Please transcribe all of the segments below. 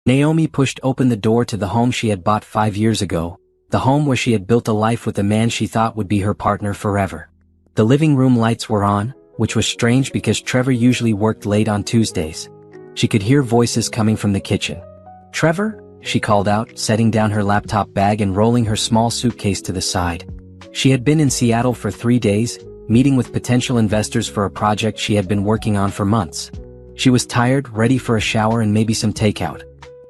Naomi pushed open the door to the home she had bought 5 years ago, the home where she had built a life with the man she thought would be her partner forever. The living room lights were on, which was strange because Trevor usually worked late on Tuesdays. She could hear voices coming from the kitchen. "Trevor?" she called out, setting down her laptop bag and rolling her small suitcase to the side. She had been in Seattle for 3 days, meeting with potential investors for a project she had been working on for months. She was tired, ready for a shower and maybe some takeout.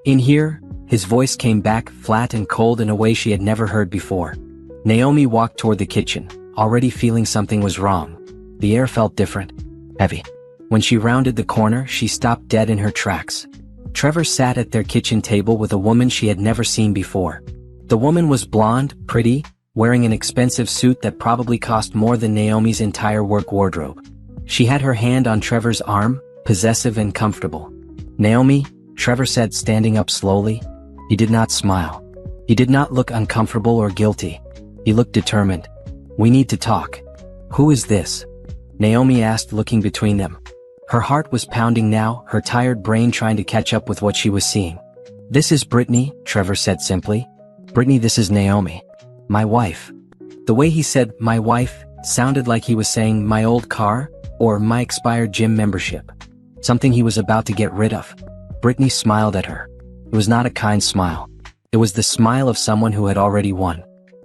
"In here?" His voice came back, flat and cold in a way she had never heard before. Naomi walked toward the kitchen, already feeling something was wrong. The air felt different. Heavy. When she rounded the corner, she stopped dead in her tracks. Trevor sat at their kitchen table with a woman she had never seen before. The woman was blonde, pretty, wearing an expensive suit that probably cost more than Naomi's entire work wardrobe. She had her hand on Trevor's arm, possessive and comfortable. "Naomi," Trevor said, standing up slowly. He did not smile. He did not look uncomfortable or guilty. He looked determined. "We need to talk." "Who is this?" Naomi asked, looking between them. Her heart was pounding now, her tired brain trying to catch up with what she was seeing. "This is Brittany," Trevor said simply. "Brittany, this is Naomi. My wife." The way he said, "my wife," sounded like he was saying "my old car," or "my expired gym membership." Something he was about to get rid of. Brittany smiled at her. It was not a kind smile. It was the smile of someone who had already won.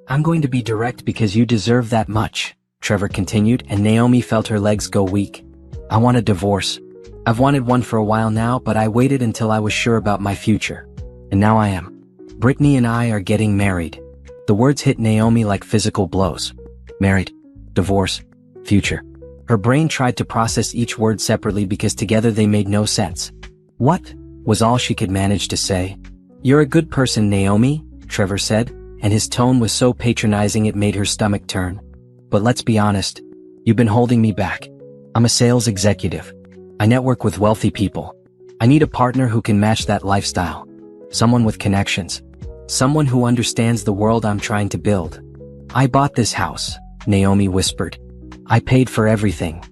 "I'm going to be direct because you deserve that much," Trevor continued, and Naomi felt her legs go weak. "I want a divorce. I've wanted one for a while now, but I waited until I was sure about my future. And now I am. Brittany and I are getting married." The words hit Naomi like physical blows. Married, divorce, future. Her brain tried to process each word separately because together they made no sense. "What?" was all she could manage to say. "You're a good person, Naomi," Trevor said, and his tone was so patronizing it made her stomach turn. "But let's be honest. You've been holding me back. I'm a sales executive. I network with wealthy people. I need a partner who can match that lifestyle. Someone with connections. Someone who understands the world I'm trying to build. I bought this house," Naomi whispered. "I paid for everything.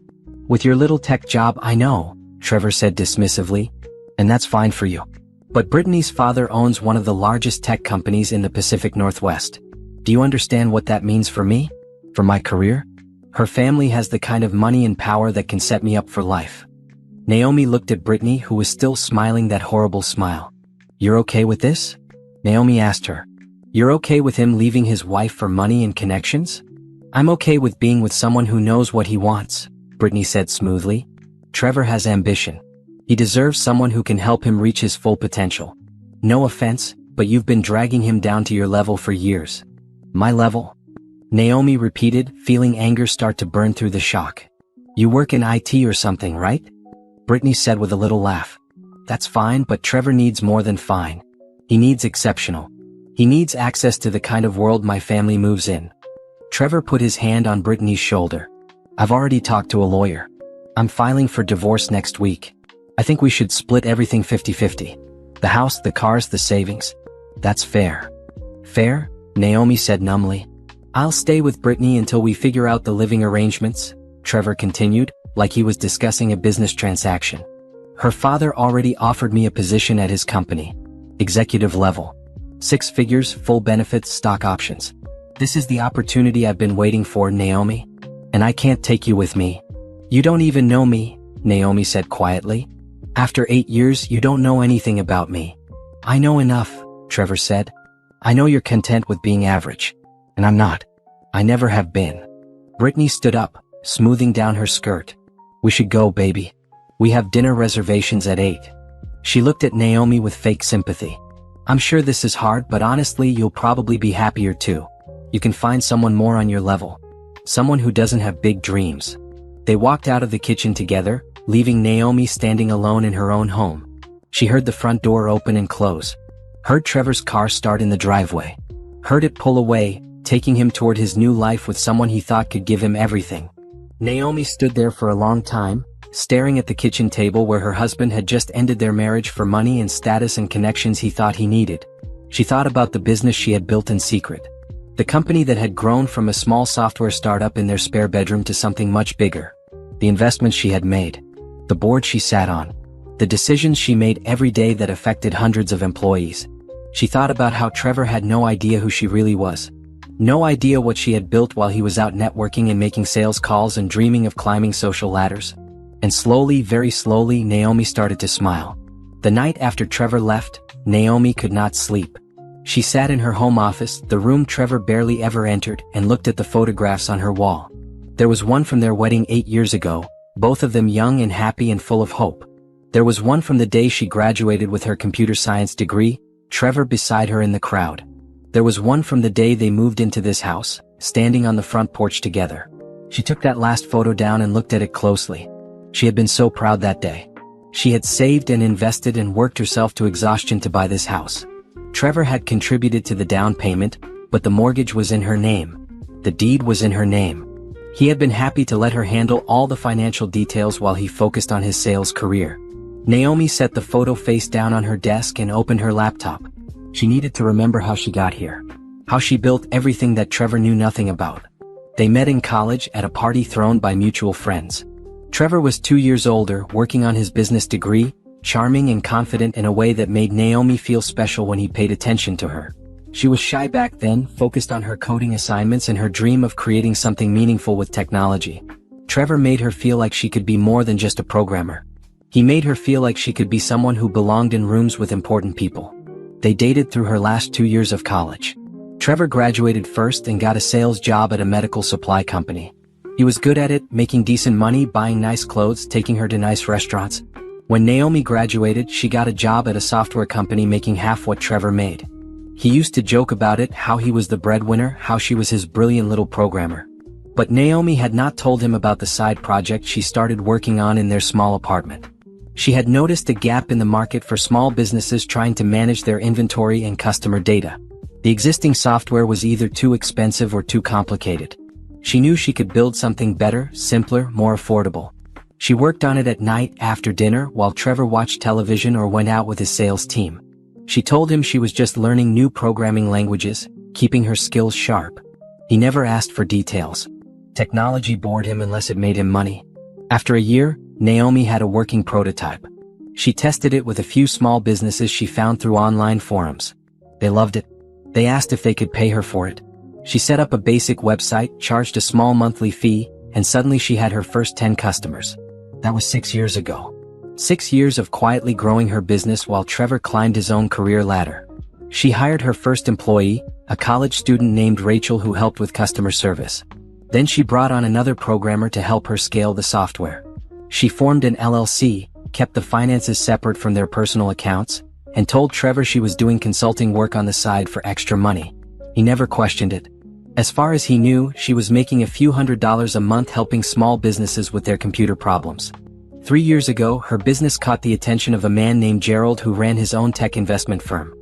With your little tech job, I know," Trevor said dismissively. "And that's fine for you. But Brittany's father owns one of the largest tech companies in the Pacific Northwest. Do you understand what that means for me? For my career? Her family has the kind of money and power that can set me up for life." Naomi looked at Brittany, who was still smiling that horrible smile. "You're okay with this?" Naomi asked her. "You're okay with him leaving his wife for money and connections?" "I'm okay with being with someone who knows what he wants," Brittany said smoothly. "Trevor has ambition. He deserves someone who can help him reach his full potential. No offense, but you've been dragging him down to your level for years." "My level?" Naomi repeated, feeling anger start to burn through the shock. "You work in IT or something, right?" Brittany said with a little laugh. "That's fine, but Trevor needs more than fine. He needs exceptional. He needs access to the kind of world my family moves in." Trevor put his hand on Brittany's shoulder. "I've already talked to a lawyer. I'm filing for divorce next week. I think we should split everything 50-50. The house, the cars, the savings. That's fair." "Fair?" Naomi said numbly. "I'll stay with Brittany until we figure out the living arrangements," Trevor continued, like he was discussing a business transaction. "Her father already offered me a position at his company. Executive level. 6 figures, full benefits, stock options. This is the opportunity I've been waiting for, Naomi. And I can't take you with me." "You don't even know me," Naomi said quietly. "After 8 years, you don't know anything about me." "I know enough," Trevor said. "I know you're content with being average. And I'm not. I never have been." Brittany stood up, smoothing down her skirt. "We should go, baby. We have dinner reservations at 8. She looked at Naomi with fake sympathy. "I'm sure this is hard, but honestly, you'll probably be happier too. You can find someone more on your level. Someone who doesn't have big dreams." They walked out of the kitchen together, leaving Naomi standing alone in her own home. She heard the front door open and close. Heard Trevor's car start in the driveway. Heard it pull away, taking him toward his new life with someone he thought could give him everything. Naomi stood there for a long time, staring at the kitchen table where her husband had just ended their marriage for money and status and connections he thought he needed. She thought about the business she had built in secret. The company that had grown from a small software startup in their spare bedroom to something much bigger. The investments she had made. The board she sat on. The decisions she made every day that affected hundreds of employees. She thought about how Trevor had no idea who she really was. No idea what she had built while he was out networking and making sales calls and dreaming of climbing social ladders. And slowly, very slowly, Naomi started to smile. The night after Trevor left, Naomi could not sleep. She sat in her home office, the room Trevor barely ever entered, and looked at the photographs on her wall. There was one from their wedding 8 years ago, both of them young and happy and full of hope. There was one from the day she graduated with her computer science degree, Trevor beside her in the crowd. There was one from the day they moved into this house, standing on the front porch together. She took that last photo down and looked at it closely. She had been so proud that day. She had saved and invested and worked herself to exhaustion to buy this house. Trevor had contributed to the down payment, but the mortgage was in her name. The deed was in her name. He had been happy to let her handle all the financial details while he focused on his sales career. Naomi set the photo face down on her desk and opened her laptop. She needed to remember how she got here. How she built everything that Trevor knew nothing about. They met in college at a party thrown by mutual friends. Trevor was 2 years older, working on his business degree, charming and confident in a way that made Naomi feel special when he paid attention to her. She was shy back then, focused on her coding assignments and her dream of creating something meaningful with technology. Trevor made her feel like she could be more than just a programmer. He made her feel like she could be someone who belonged in rooms with important people. They dated through her last 2 years of college. Trevor graduated first and got a sales job at a medical supply company. He was good at it, making decent money, buying nice clothes, taking her to nice restaurants. When Naomi graduated, she got a job at a software company making half what Trevor made. He used to joke about it, how he was the breadwinner, how she was his brilliant little programmer. But Naomi had not told him about the side project she started working on in their small apartment. She had noticed a gap in the market for small businesses trying to manage their inventory and customer data. The existing software was either too expensive or too complicated. She knew she could build something better, simpler, more affordable. She worked on it at night after dinner while Trevor watched television or went out with his sales team. She told him she was just learning new programming languages, keeping her skills sharp. He never asked for details. Technology bored him unless it made him money. After a year, Naomi had a working prototype. She tested it with a few small businesses she found through online forums. They loved it. They asked if they could pay her for it. She set up a basic website, charged a small monthly fee, and suddenly she had her first 10 customers. That was 6 years ago. 6 years of quietly growing her business while Trevor climbed his own career ladder. She hired her first employee, a college student named Rachel who helped with customer service. Then she brought on another programmer to help her scale the software. She formed an LLC, kept the finances separate from their personal accounts, and told Trevor she was doing consulting work on the side for extra money. He never questioned it. As far as he knew, she was making a few $100s a month helping small businesses with their computer problems. 3 years ago, her business caught the attention of a man named Gerald who ran his own tech investment firm.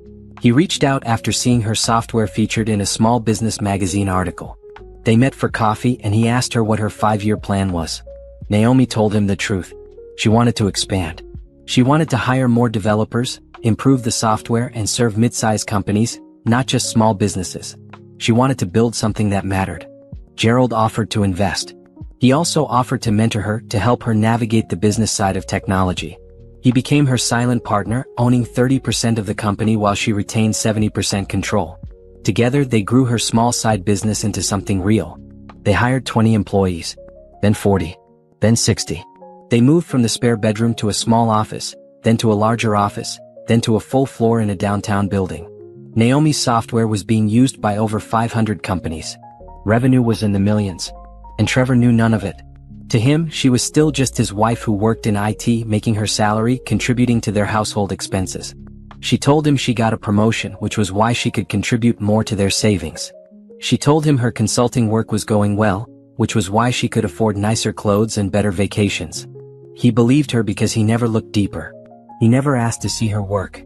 He reached out after seeing her software featured in a small business magazine article. They met for coffee and he asked her what her 5-year plan was. Naomi told him the truth. She wanted to expand. She wanted to hire more developers, improve the software and serve mid-sized companies, not just small businesses. She wanted to build something that mattered. Gerald offered to invest. He also offered to mentor her to help her navigate the business side of technology. He became her silent partner, owning 30% of the company while she retained 70% control. Together they grew her small side business into something real. They hired 20 employees, then 40. Then 60. They moved from the spare bedroom to a small office, then to a larger office, then to a full floor in a downtown building. Naomi's software was being used by over 500 companies. Revenue was in the millions. And Trevor knew none of it. To him, she was still just his wife who worked in IT, making her salary, contributing to their household expenses. She told him she got a promotion, which was why she could contribute more to their savings. She told him her consulting work was going well, which was why she could afford nicer clothes and better vacations. He believed her because he never looked deeper. He never asked to see her work.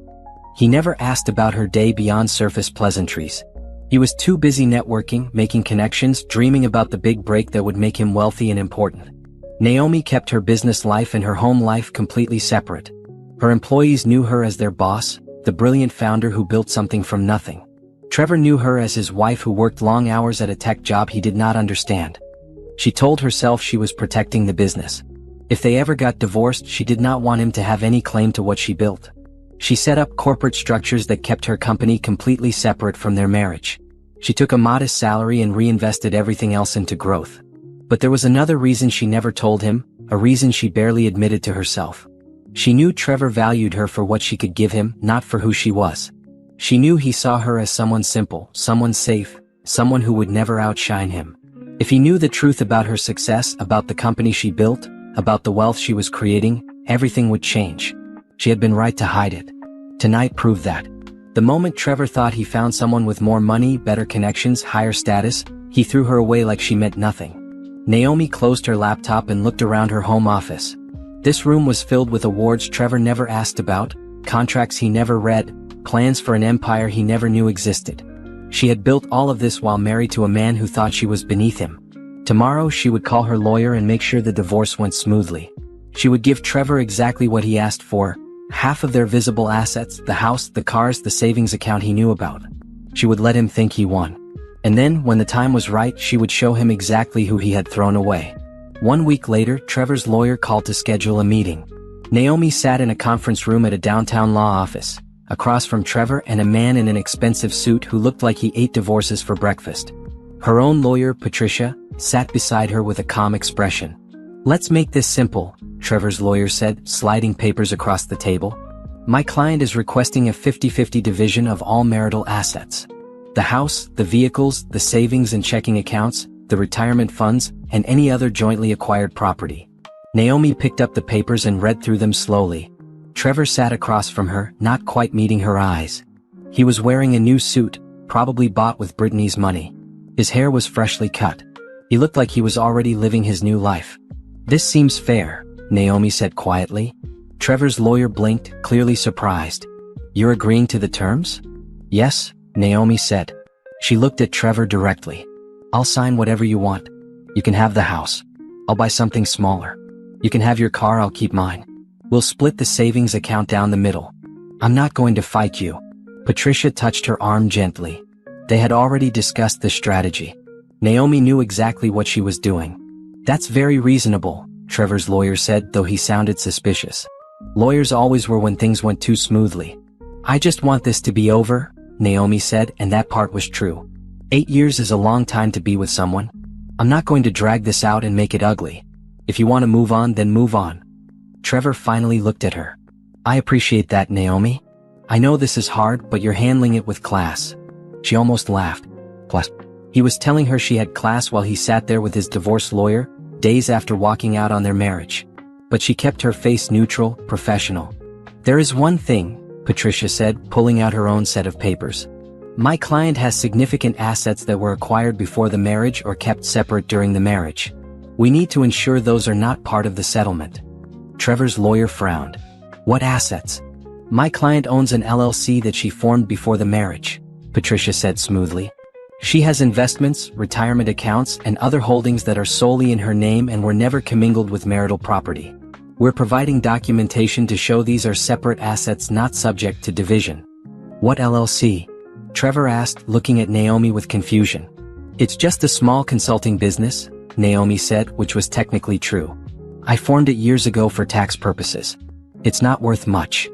He never asked about her day beyond surface pleasantries. He was too busy networking, making connections, dreaming about the big break that would make him wealthy and important. Naomi kept her business life and her home life completely separate. Her employees knew her as their boss, the brilliant founder who built something from nothing. Trevor knew her as his wife who worked long hours at a tech job he did not understand. She told herself she was protecting the business. If they ever got divorced, she did not want him to have any claim to what she built. She set up corporate structures that kept her company completely separate from their marriage. She took a modest salary and reinvested everything else into growth. But there was another reason she never told him, a reason she barely admitted to herself. She knew Trevor valued her for what she could give him, not for who she was. She knew he saw her as someone simple, someone safe, someone who would never outshine him. If he knew the truth about her success, about the company she built, about the wealth she was creating, everything would change. She had been right to hide it. Tonight proved that. The moment Trevor thought he found someone with more money, better connections, higher status, he threw her away like she meant nothing. Naomi closed her laptop and looked around her home office. This room was filled with awards Trevor never asked about, contracts he never read, plans for an empire he never knew existed. She had built all of this while married to a man who thought she was beneath him. Tomorrow she would call her lawyer and make sure the divorce went smoothly. She would give Trevor exactly what he asked for, half of their visible assets, the house, the cars, the savings account he knew about. She would let him think he won. And then, when the time was right, she would show him exactly who he had thrown away. 1 week later, Trevor's lawyer called to schedule a meeting. Naomi sat in a conference room at a downtown law office, across from Trevor and a man in an expensive suit who looked like he ate divorces for breakfast. Her own lawyer, Patricia, sat beside her with a calm expression. "Let's make this simple," Trevor's lawyer said, sliding papers across the table. "My client is requesting a 50-50 division of all marital assets. The house, the vehicles, the savings and checking accounts, the retirement funds, and any other jointly acquired property." Naomi picked up the papers and read through them slowly. Trevor sat across from her, not quite meeting her eyes. He was wearing a new suit, probably bought with Brittany's money. His hair was freshly cut. He looked like he was already living his new life. "This seems fair," Naomi said quietly. Trevor's lawyer blinked, clearly surprised. "You're agreeing to the terms?" "Yes," Naomi said. She looked at Trevor directly. "I'll sign whatever you want. You can have the house. I'll buy something smaller. You can have your car, I'll keep mine. We'll split the savings account down the middle. I'm not going to fight you." Patricia touched her arm gently. They had already discussed the strategy. Naomi knew exactly what she was doing. "That's very reasonable," Trevor's lawyer said, though he sounded suspicious. Lawyers always were when things went too smoothly. "I just want this to be over," Naomi said, and that part was true. 8 years is a long time to be with someone. "I'm not going to drag this out and make it ugly. If you want to move on, then move on." Trevor finally looked at her. "I appreciate that, Naomi. I know this is hard, but you're handling it with class." She almost laughed. Class. He was telling her she had class while he sat there with his divorce lawyer, days after walking out on their marriage. But she kept her face neutral, professional. "There is one thing," Patricia said, pulling out her own set of papers. "My client has significant assets that were acquired before the marriage or kept separate during the marriage. We need to ensure those are not part of the settlement." Trevor's lawyer frowned. "What assets?" "My client owns an LLC that she formed before the marriage," Patricia said smoothly. "She has investments, retirement accounts, and other holdings that are solely in her name and were never commingled with marital property. We're providing documentation to show these are separate assets not subject to division." "What LLC?" Trevor asked, looking at Naomi with confusion. "It's just a small consulting business," Naomi said, which was technically true. "I formed it years ago for tax purposes. It's not worth much."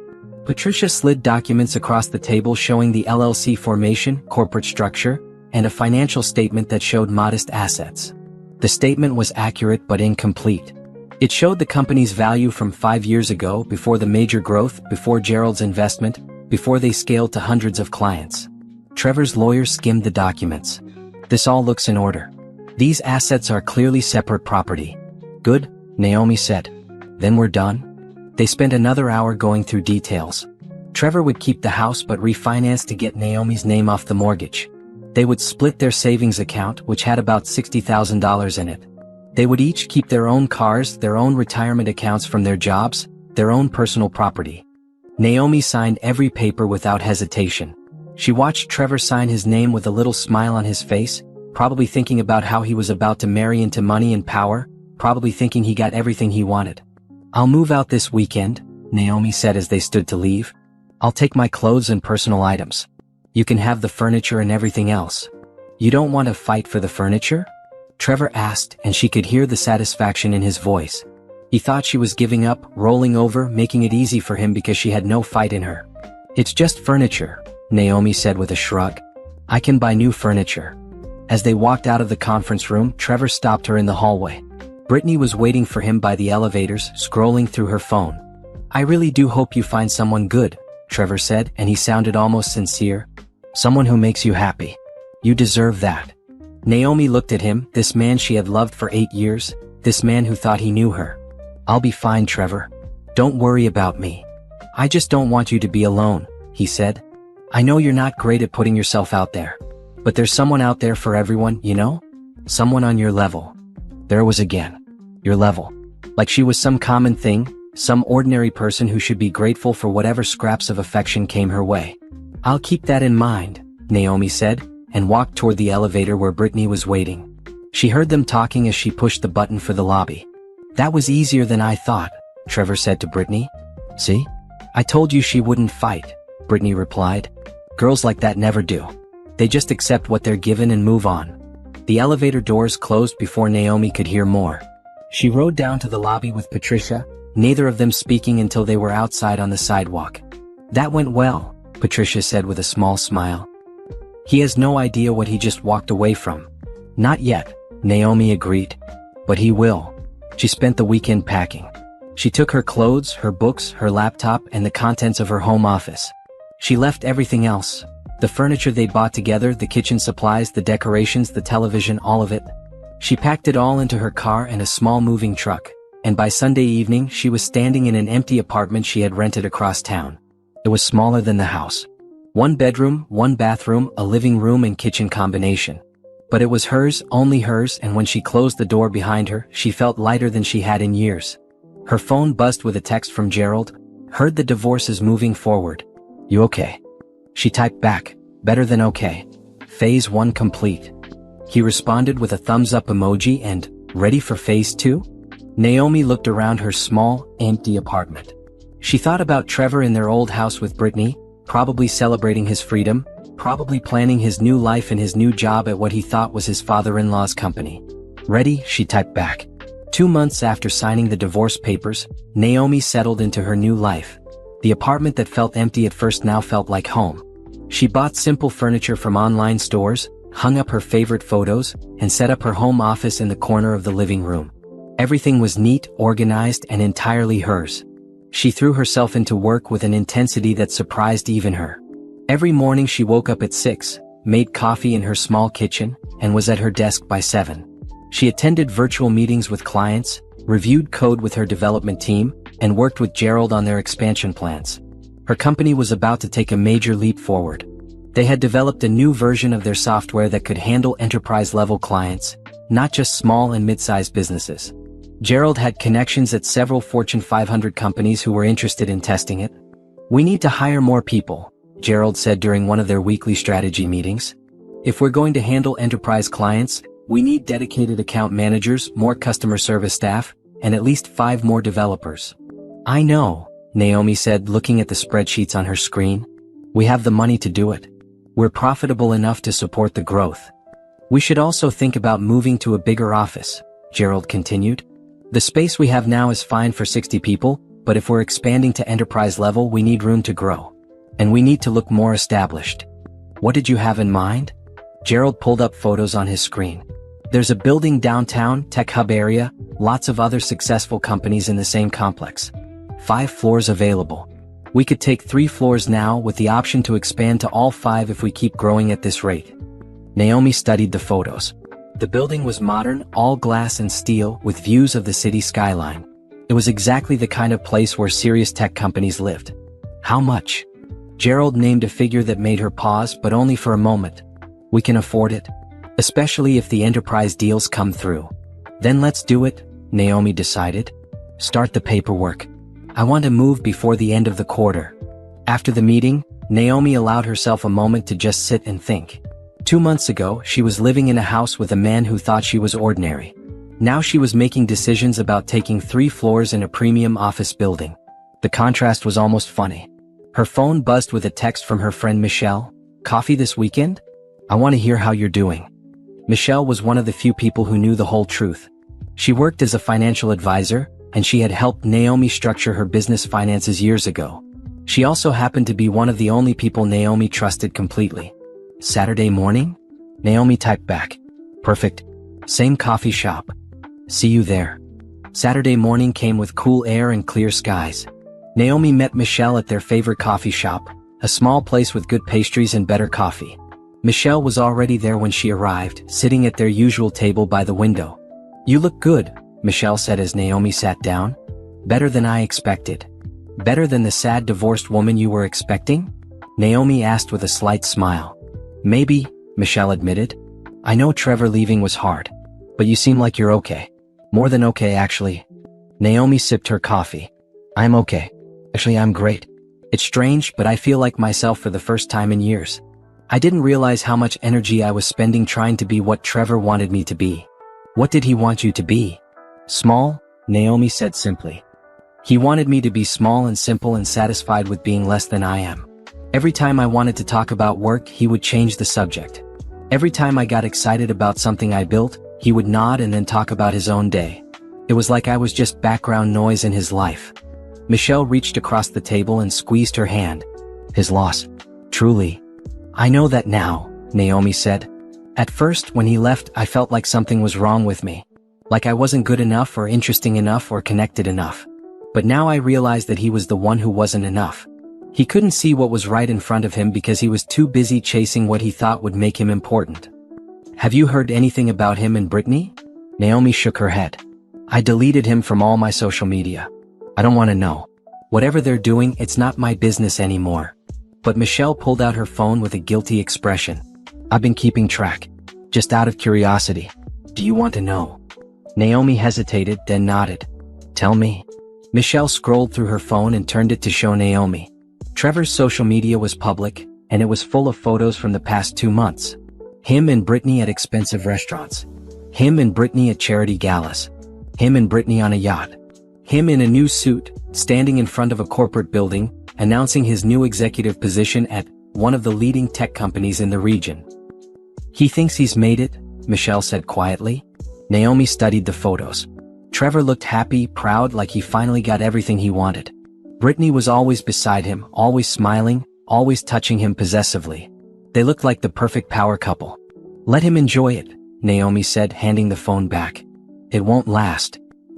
Patricia slid documents across the table showing the LLC formation, corporate structure, and a financial statement that showed modest assets. The statement was accurate but incomplete. It showed the company's value from 5 years ago, before the major growth, before Gerald's investment, before they scaled to hundreds of clients. Trevor's lawyer skimmed the documents. "This all looks in order. These assets are clearly separate property." "Good," Naomi said. "Then we're done?" They spent another hour going through details. Trevor would keep the house but refinance to get Naomi's name off the mortgage. They would split their savings account, which had about $60,000 in it. They would each keep their own cars, their own retirement accounts from their jobs, their own personal property. Naomi signed every paper without hesitation. She watched Trevor sign his name with a little smile on his face, probably thinking about how he was about to marry into money and power, probably thinking he got everything he wanted. "I'll move out this weekend," Naomi said as they stood to leave. "I'll take my clothes and personal items. You can have the furniture and everything else." "You don't want to fight for the furniture?" Trevor asked, and she could hear the satisfaction in his voice. He thought she was giving up, rolling over, making it easy for him because she had no fight in her. "It's just furniture," Naomi said with a shrug. "I can buy new furniture." As they walked out of the conference room, Trevor stopped her in the hallway. Brittany was waiting for him by the elevators, scrolling through her phone. "I really do hope you find someone good," Trevor said, and he sounded almost sincere. "Someone who makes you happy. You deserve that." Naomi looked at him, this man she had loved for 8 years, this man who thought he knew her. "I'll be fine, Trevor. Don't worry about me. I just don't want you to be alone," he said. "I know you're not great at putting yourself out there. But there's someone out there for everyone, you know? Someone on your level." There it was again. Your level. Like she was some common thing, some ordinary person who should be grateful for whatever scraps of affection came her way. "I'll keep that in mind," Naomi said, and walked toward the elevator where Brittany was waiting. She heard them talking as she pushed the button for the lobby. "That was easier than I thought," Trevor said to Brittany. "See? I told you she wouldn't fight," Brittany replied. "Girls like that never do. They just accept what they're given and move on." The elevator doors closed before Naomi could hear more. She rode down to the lobby with Patricia, neither of them speaking until they were outside on the sidewalk. "That went well," Patricia said with a small smile. "He has no idea what he just walked away from." "Not yet," Naomi agreed. "But he will." She spent the weekend packing. She took her clothes, her books, her laptop, and the contents of her home office. She left everything else. The furniture they bought together, the kitchen supplies, the decorations, the television, all of it. She packed it all into her car and a small moving truck, and by Sunday evening she was standing in an empty apartment she had rented across town. It was smaller than the house. 1 bedroom, 1 bathroom, a living room and kitchen combination. But it was hers, only hers, and when she closed the door behind her, she felt lighter than she had in years. Her phone buzzed with a text from Gerald. "Heard the divorce is moving forward. You okay?" She typed back, "Better than okay. Phase 1 complete." He responded with a thumbs-up emoji and, "Ready for phase 2? Naomi looked around her small, empty apartment. She thought about Trevor in their old house with Brittany, probably celebrating his freedom, probably planning his new life and his new job at what he thought was his father-in-law's company. "Ready?" she typed back. 2 months after signing the divorce papers, Naomi settled into her new life. The apartment that felt empty at first now felt like home. She bought simple furniture from online stores, hung up her favorite photos, and set up her home office in the corner of the living room. Everything was neat, organized, and entirely hers. She threw herself into work with an intensity that surprised even her. Every morning she woke up at 6, made coffee in her small kitchen, and was at her desk by 7. She attended virtual meetings with clients, reviewed code with her development team, and worked with Gerald on their expansion plans. Her company was about to take a major leap forward. They had developed a new version of their software that could handle enterprise-level clients, not just small and mid-sized businesses. Gerald had connections at several Fortune 500 companies who were interested in testing it. "We need to hire more people," Gerald said during one of their weekly strategy meetings. "If we're going to handle enterprise clients, we need dedicated account managers, more customer service staff, and at least 5 more developers." "I know," Naomi said, looking at the spreadsheets on her screen. "We have the money to do it. We're profitable enough to support the growth. We should also think about moving to a bigger office," Gerald continued. "The space we have now is fine for 60 people, but if we're expanding to enterprise level, we need room to grow. And we need to look more established." "What did you have in mind?" Gerald pulled up photos on his screen. "There's a building downtown, tech hub area, lots of other successful companies in the same complex. 5 floors available. We could take 3 floors now with the option to expand to all 5 if we keep growing at this rate." Naomi studied the photos. The building was modern, all glass and steel, with views of the city skyline. It was exactly the kind of place where serious tech companies lived. "How much?" Gerald named a figure that made her pause, but only for a moment. "We can afford it. Especially if the enterprise deals come through." "Then let's do it," Naomi decided. "Start the paperwork. I want to move before the end of the quarter." After the meeting, Naomi allowed herself a moment to just sit and think. 2 months ago, she was living in a house with a man who thought she was ordinary. Now she was making decisions about taking 3 floors in a premium office building. The contrast was almost funny. Her phone buzzed with a text from her friend Michelle. "Coffee this weekend? I want to hear how you're doing." Michelle was one of the few people who knew the whole truth. She worked as a financial advisor, and she had helped Naomi structure her business finances years ago. She also happened to be one of the only people Naomi trusted completely. Saturday morning? Naomi typed back. Perfect. Same coffee shop. See you there. Saturday morning came with cool air and clear skies. Naomi met Michelle at their favorite coffee shop, a small place with good pastries and better coffee. Michelle was already there when she arrived, sitting at their usual table by the window. You look good, Michelle said as Naomi sat down. Better than I expected. Better than the sad divorced woman you were expecting? Naomi asked with a slight smile. Maybe, Michelle admitted. I know Trevor leaving was hard. But you seem like you're okay. More than okay, actually. Naomi sipped her coffee. I'm okay. Actually, I'm great. It's strange, but I feel like myself for the first time in years. I didn't realize how much energy I was spending trying to be what Trevor wanted me to be. What did he want you to be? Small, Naomi said simply. He wanted me to be small and simple and satisfied with being less than I am. Every time I wanted to talk about work, he would change the subject. Every time I got excited about something I built, he would nod and then talk about his own day. It was like I was just background noise in his life. Michelle reached across the table and squeezed her hand. His loss. Truly. I know that now, Naomi said. At first, when he left, I felt like something was wrong with me. Like I wasn't good enough or interesting enough or connected enough. But now I realized that he was the one who wasn't enough. He couldn't see what was right in front of him because he was too busy chasing what he thought would make him important. Have you heard anything about him and Brittany? Naomi shook her head. I deleted him from all my social media. I don't want to know. Whatever they're doing, it's not my business anymore. But Michelle pulled out her phone with a guilty expression. I've been keeping track. Just out of curiosity. Do you want to know? Naomi hesitated, then nodded. Tell me. Michelle scrolled through her phone and turned it to show Naomi. Trevor's social media was public, and it was full of photos from the past 2 months. Him and Brittany at expensive restaurants. Him and Brittany at charity galas. Him and Brittany on a yacht. Him in a new suit, standing in front of a corporate building, announcing his new executive position at one of the leading tech companies in the region. He thinks he's made it, Michelle said quietly. Naomi studied the photos. Trevor looked happy, proud, like he finally got everything he wanted. Brittany was always beside him, always smiling, always touching him possessively. They looked like the perfect power couple. Let him enjoy it, Naomi said, handing the phone back. It won't last.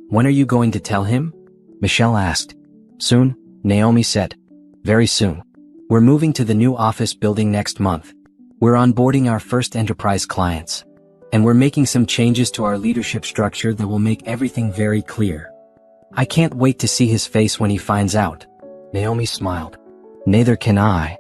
When are you going to tell him? Michelle asked. Soon, Naomi said. Very soon. We're moving to the new office building next month. We're onboarding our first enterprise clients. And we're making some changes to our leadership structure that will make everything very clear. I can't wait to see his face when he finds out. Naomi smiled. Neither can I.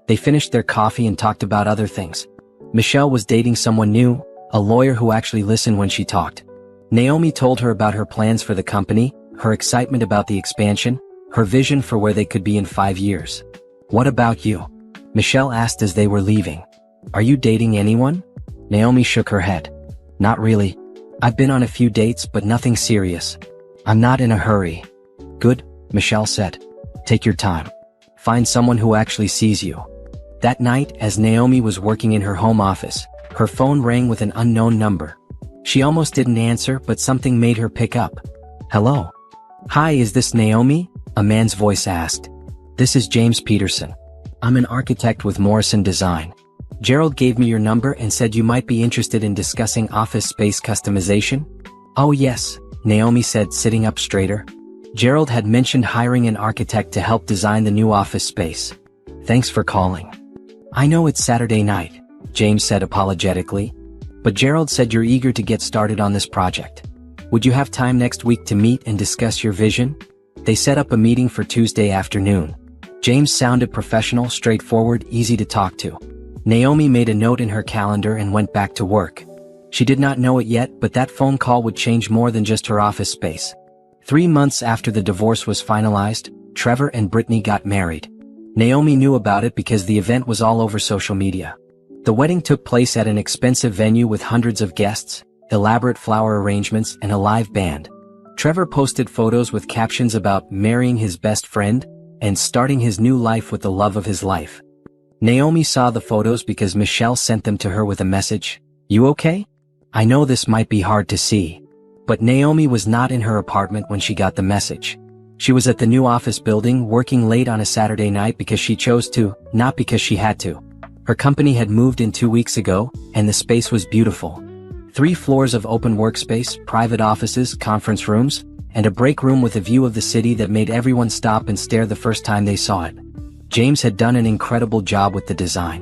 They finished their coffee and talked about other things. Michelle was dating someone new, a lawyer who actually listened when she talked. Naomi told her about her plans for the company, her excitement about the expansion, her vision for where they could be in 5 years. What about you? Michelle asked as they were leaving. Are you dating anyone? Naomi shook her head. Not really. I've been on a few dates, but nothing serious. I'm not in a hurry. Good, Michelle said. Take your time. Find someone who actually sees you. That night, as Naomi was working in her home office, her phone rang with an unknown number. She almost didn't answer, but something made her pick up. Hello. Hi, is this Naomi? A man's voice asked. This is James Peterson. I'm an architect with Morrison Design. Gerald gave me your number and said you might be interested in discussing office space customization. Oh yes, Naomi said, sitting up straighter. Gerald had mentioned hiring an architect to help design the new office space. Thanks for calling. I know it's Saturday night, James said apologetically. But Gerald said you're eager to get started on this project. Would you have time next week to meet and discuss your vision? They set up a meeting for Tuesday afternoon. James sounded professional, straightforward, easy to talk to. Naomi made a note in her calendar and went back to work. She did not know it yet, but that phone call would change more than just her office space. 3 months after the divorce was finalized, Trevor and Brittany got married. Naomi knew about it because the event was all over social media. The wedding took place at an expensive venue with hundreds of guests, elaborate flower arrangements, and a live band. Trevor posted photos with captions about marrying his best friend and starting his new life with the love of his life. Naomi saw the photos because Michelle sent them to her with a message. You okay? I know this might be hard to see, But Naomi was not in her apartment when she got the message. She was at the new office building working late on a Saturday night because she chose to, not because she had to. Her company had moved in 2 weeks ago, and the space was beautiful. 3 floors of open workspace, private offices, conference rooms, and a break room with a view of the city that made everyone stop and stare the first time they saw it. James had done an incredible job with the design.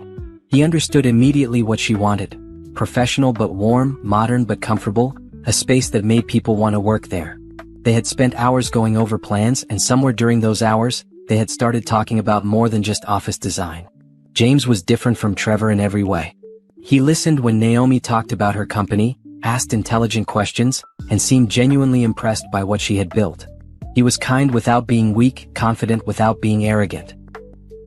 He understood immediately what she wanted. Professional but warm, modern but comfortable, a space that made people want to work there. They had spent hours going over plans, and somewhere during those hours, they had started talking about more than just office design. James was different from Trevor in every way. He listened when Naomi talked about her company, asked intelligent questions, and seemed genuinely impressed by what she had built. He was kind without being weak, confident without being arrogant.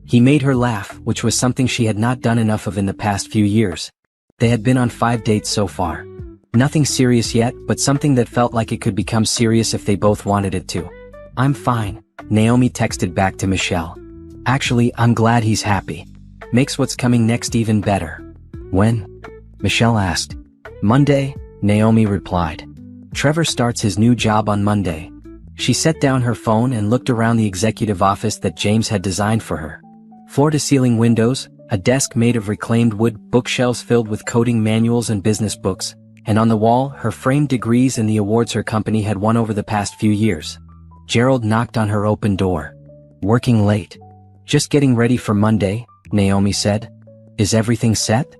He made her laugh, which was something she had not done enough of in the past few years. They had been on 5 dates so far. Nothing serious yet, but something that felt like it could become serious if they both wanted it to. "I'm fine," Naomi texted back to Michelle. "Actually, I'm glad he's happy. Makes what's coming next even better." "When?" Michelle asked. "Monday," Naomi replied. "Trevor starts his new job on Monday." She set down her phone and looked around the executive office that James had designed for her. Floor-to-ceiling windows, a desk made of reclaimed wood, bookshelves filled with coding manuals and business books, and on the wall, her framed degrees and the awards her company had won over the past few years. Gerald knocked on her open door. "Working late?" "Just getting ready for Monday," Naomi said. "Is everything set?"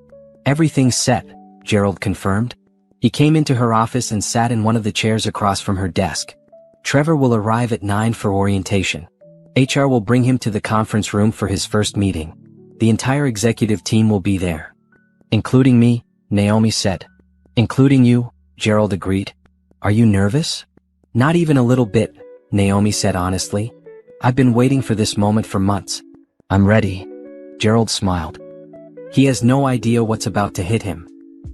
"Everything's set," Gerald confirmed. He came into her office and sat in one of the chairs across from her desk. "Trevor will arrive at 9 for orientation. HR will bring him to the conference room for his first meeting. The entire executive team will be there." "Including me," Naomi said. "Including you," Gerald agreed. "Are you nervous?" "Not even a little bit," Naomi said honestly. "I've been waiting for this moment for months. I'm ready." Gerald smiled. He has no idea what's about to hit him.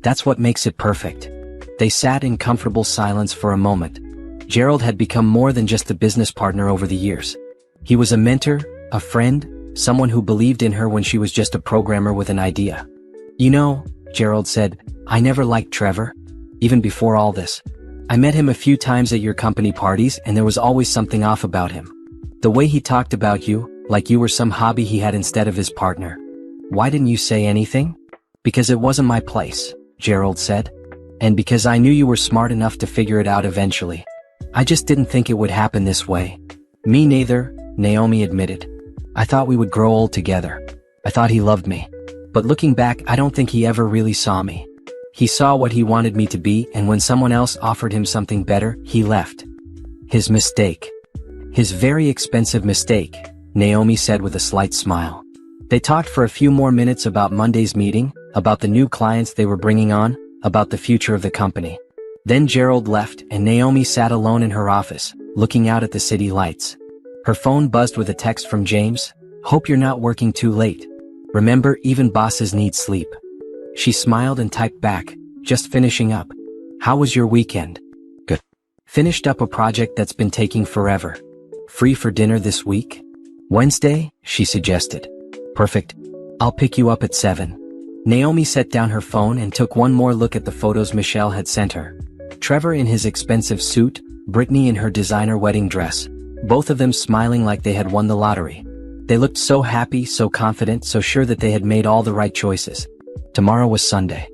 That's what makes it perfect. They sat in comfortable silence for a moment. Gerald had become more than just a business partner over the years. He was a mentor, a friend, someone who believed in her when she was just a programmer with an idea. "You know," Gerald said, "I never liked Trevor. Even before all this. I met him a few times at your company parties and there was always something off about him. The way he talked about you, like you were some hobby he had instead of his partner." "Why didn't you say anything?" "Because it wasn't my place," Gerald said. "And because I knew you were smart enough to figure it out eventually. I just didn't think it would happen this way." "Me neither," Naomi admitted. "I thought we would grow old together. I thought he loved me. But looking back, I don't think he ever really saw me. He saw what he wanted me to be, and when someone else offered him something better, he left." "His mistake." "His very expensive mistake," Naomi said with a slight smile. They talked for a few more minutes about Monday's meeting, about the new clients they were bringing on, about the future of the company. Then Gerald left and Naomi sat alone in her office, looking out at the city lights. Her phone buzzed with a text from James. "Hope you're not working too late. Remember, even bosses need sleep." She smiled and typed back, "Just finishing up. How was your weekend?" "Good. Finished up a project that's been taking forever." "Free for dinner this week?" "Wednesday," she suggested. "Perfect. I'll pick you up at 7. Naomi set down her phone and took one more look at the photos Michelle had sent her. Trevor in his expensive suit, Brittany in her designer wedding dress, both of them smiling like they had won the lottery. They looked so happy, so confident, so sure that they had made all the right choices. Tomorrow was Sunday.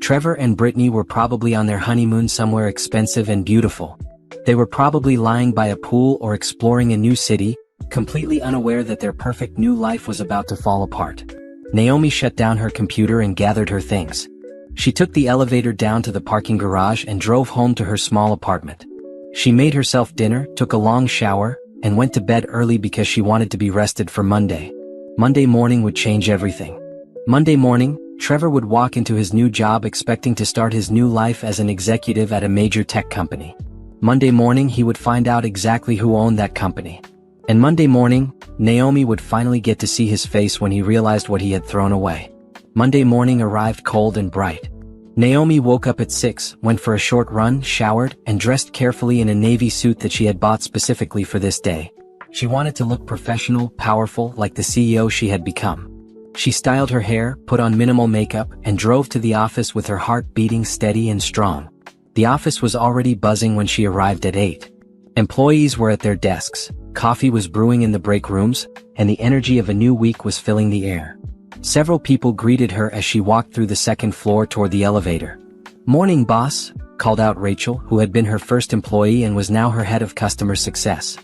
Trevor and Brittany were probably on their honeymoon somewhere expensive and beautiful. They were probably lying by a pool or exploring a new city, completely unaware that their perfect new life was about to fall apart. Naomi shut down her computer and gathered her things. She took the elevator down to the parking garage and drove home to her small apartment. She made herself dinner, took a long shower, and went to bed early because she wanted to be rested for Monday. Monday morning would change everything. Monday morning, Trevor would walk into his new job expecting to start his new life as an executive at a major tech company. Monday morning he would find out exactly who owned that company. And Monday morning, Naomi would finally get to see his face when he realized what he had thrown away. Monday morning arrived cold and bright. Naomi woke up at 6, went for a short run, showered, and dressed carefully in a navy suit that she had bought specifically for this day. She wanted to look professional, powerful, like the CEO she had become. She styled her hair, put on minimal makeup, and drove to the office with her heart beating steady and strong. The office was already buzzing when she arrived at 8. Employees were at their desks, coffee was brewing in the break rooms, and the energy of a new week was filling the air. Several people greeted her as she walked through the second floor toward the elevator. "Morning, boss," called out Rachel, who had been her first employee and was now her head of customer success.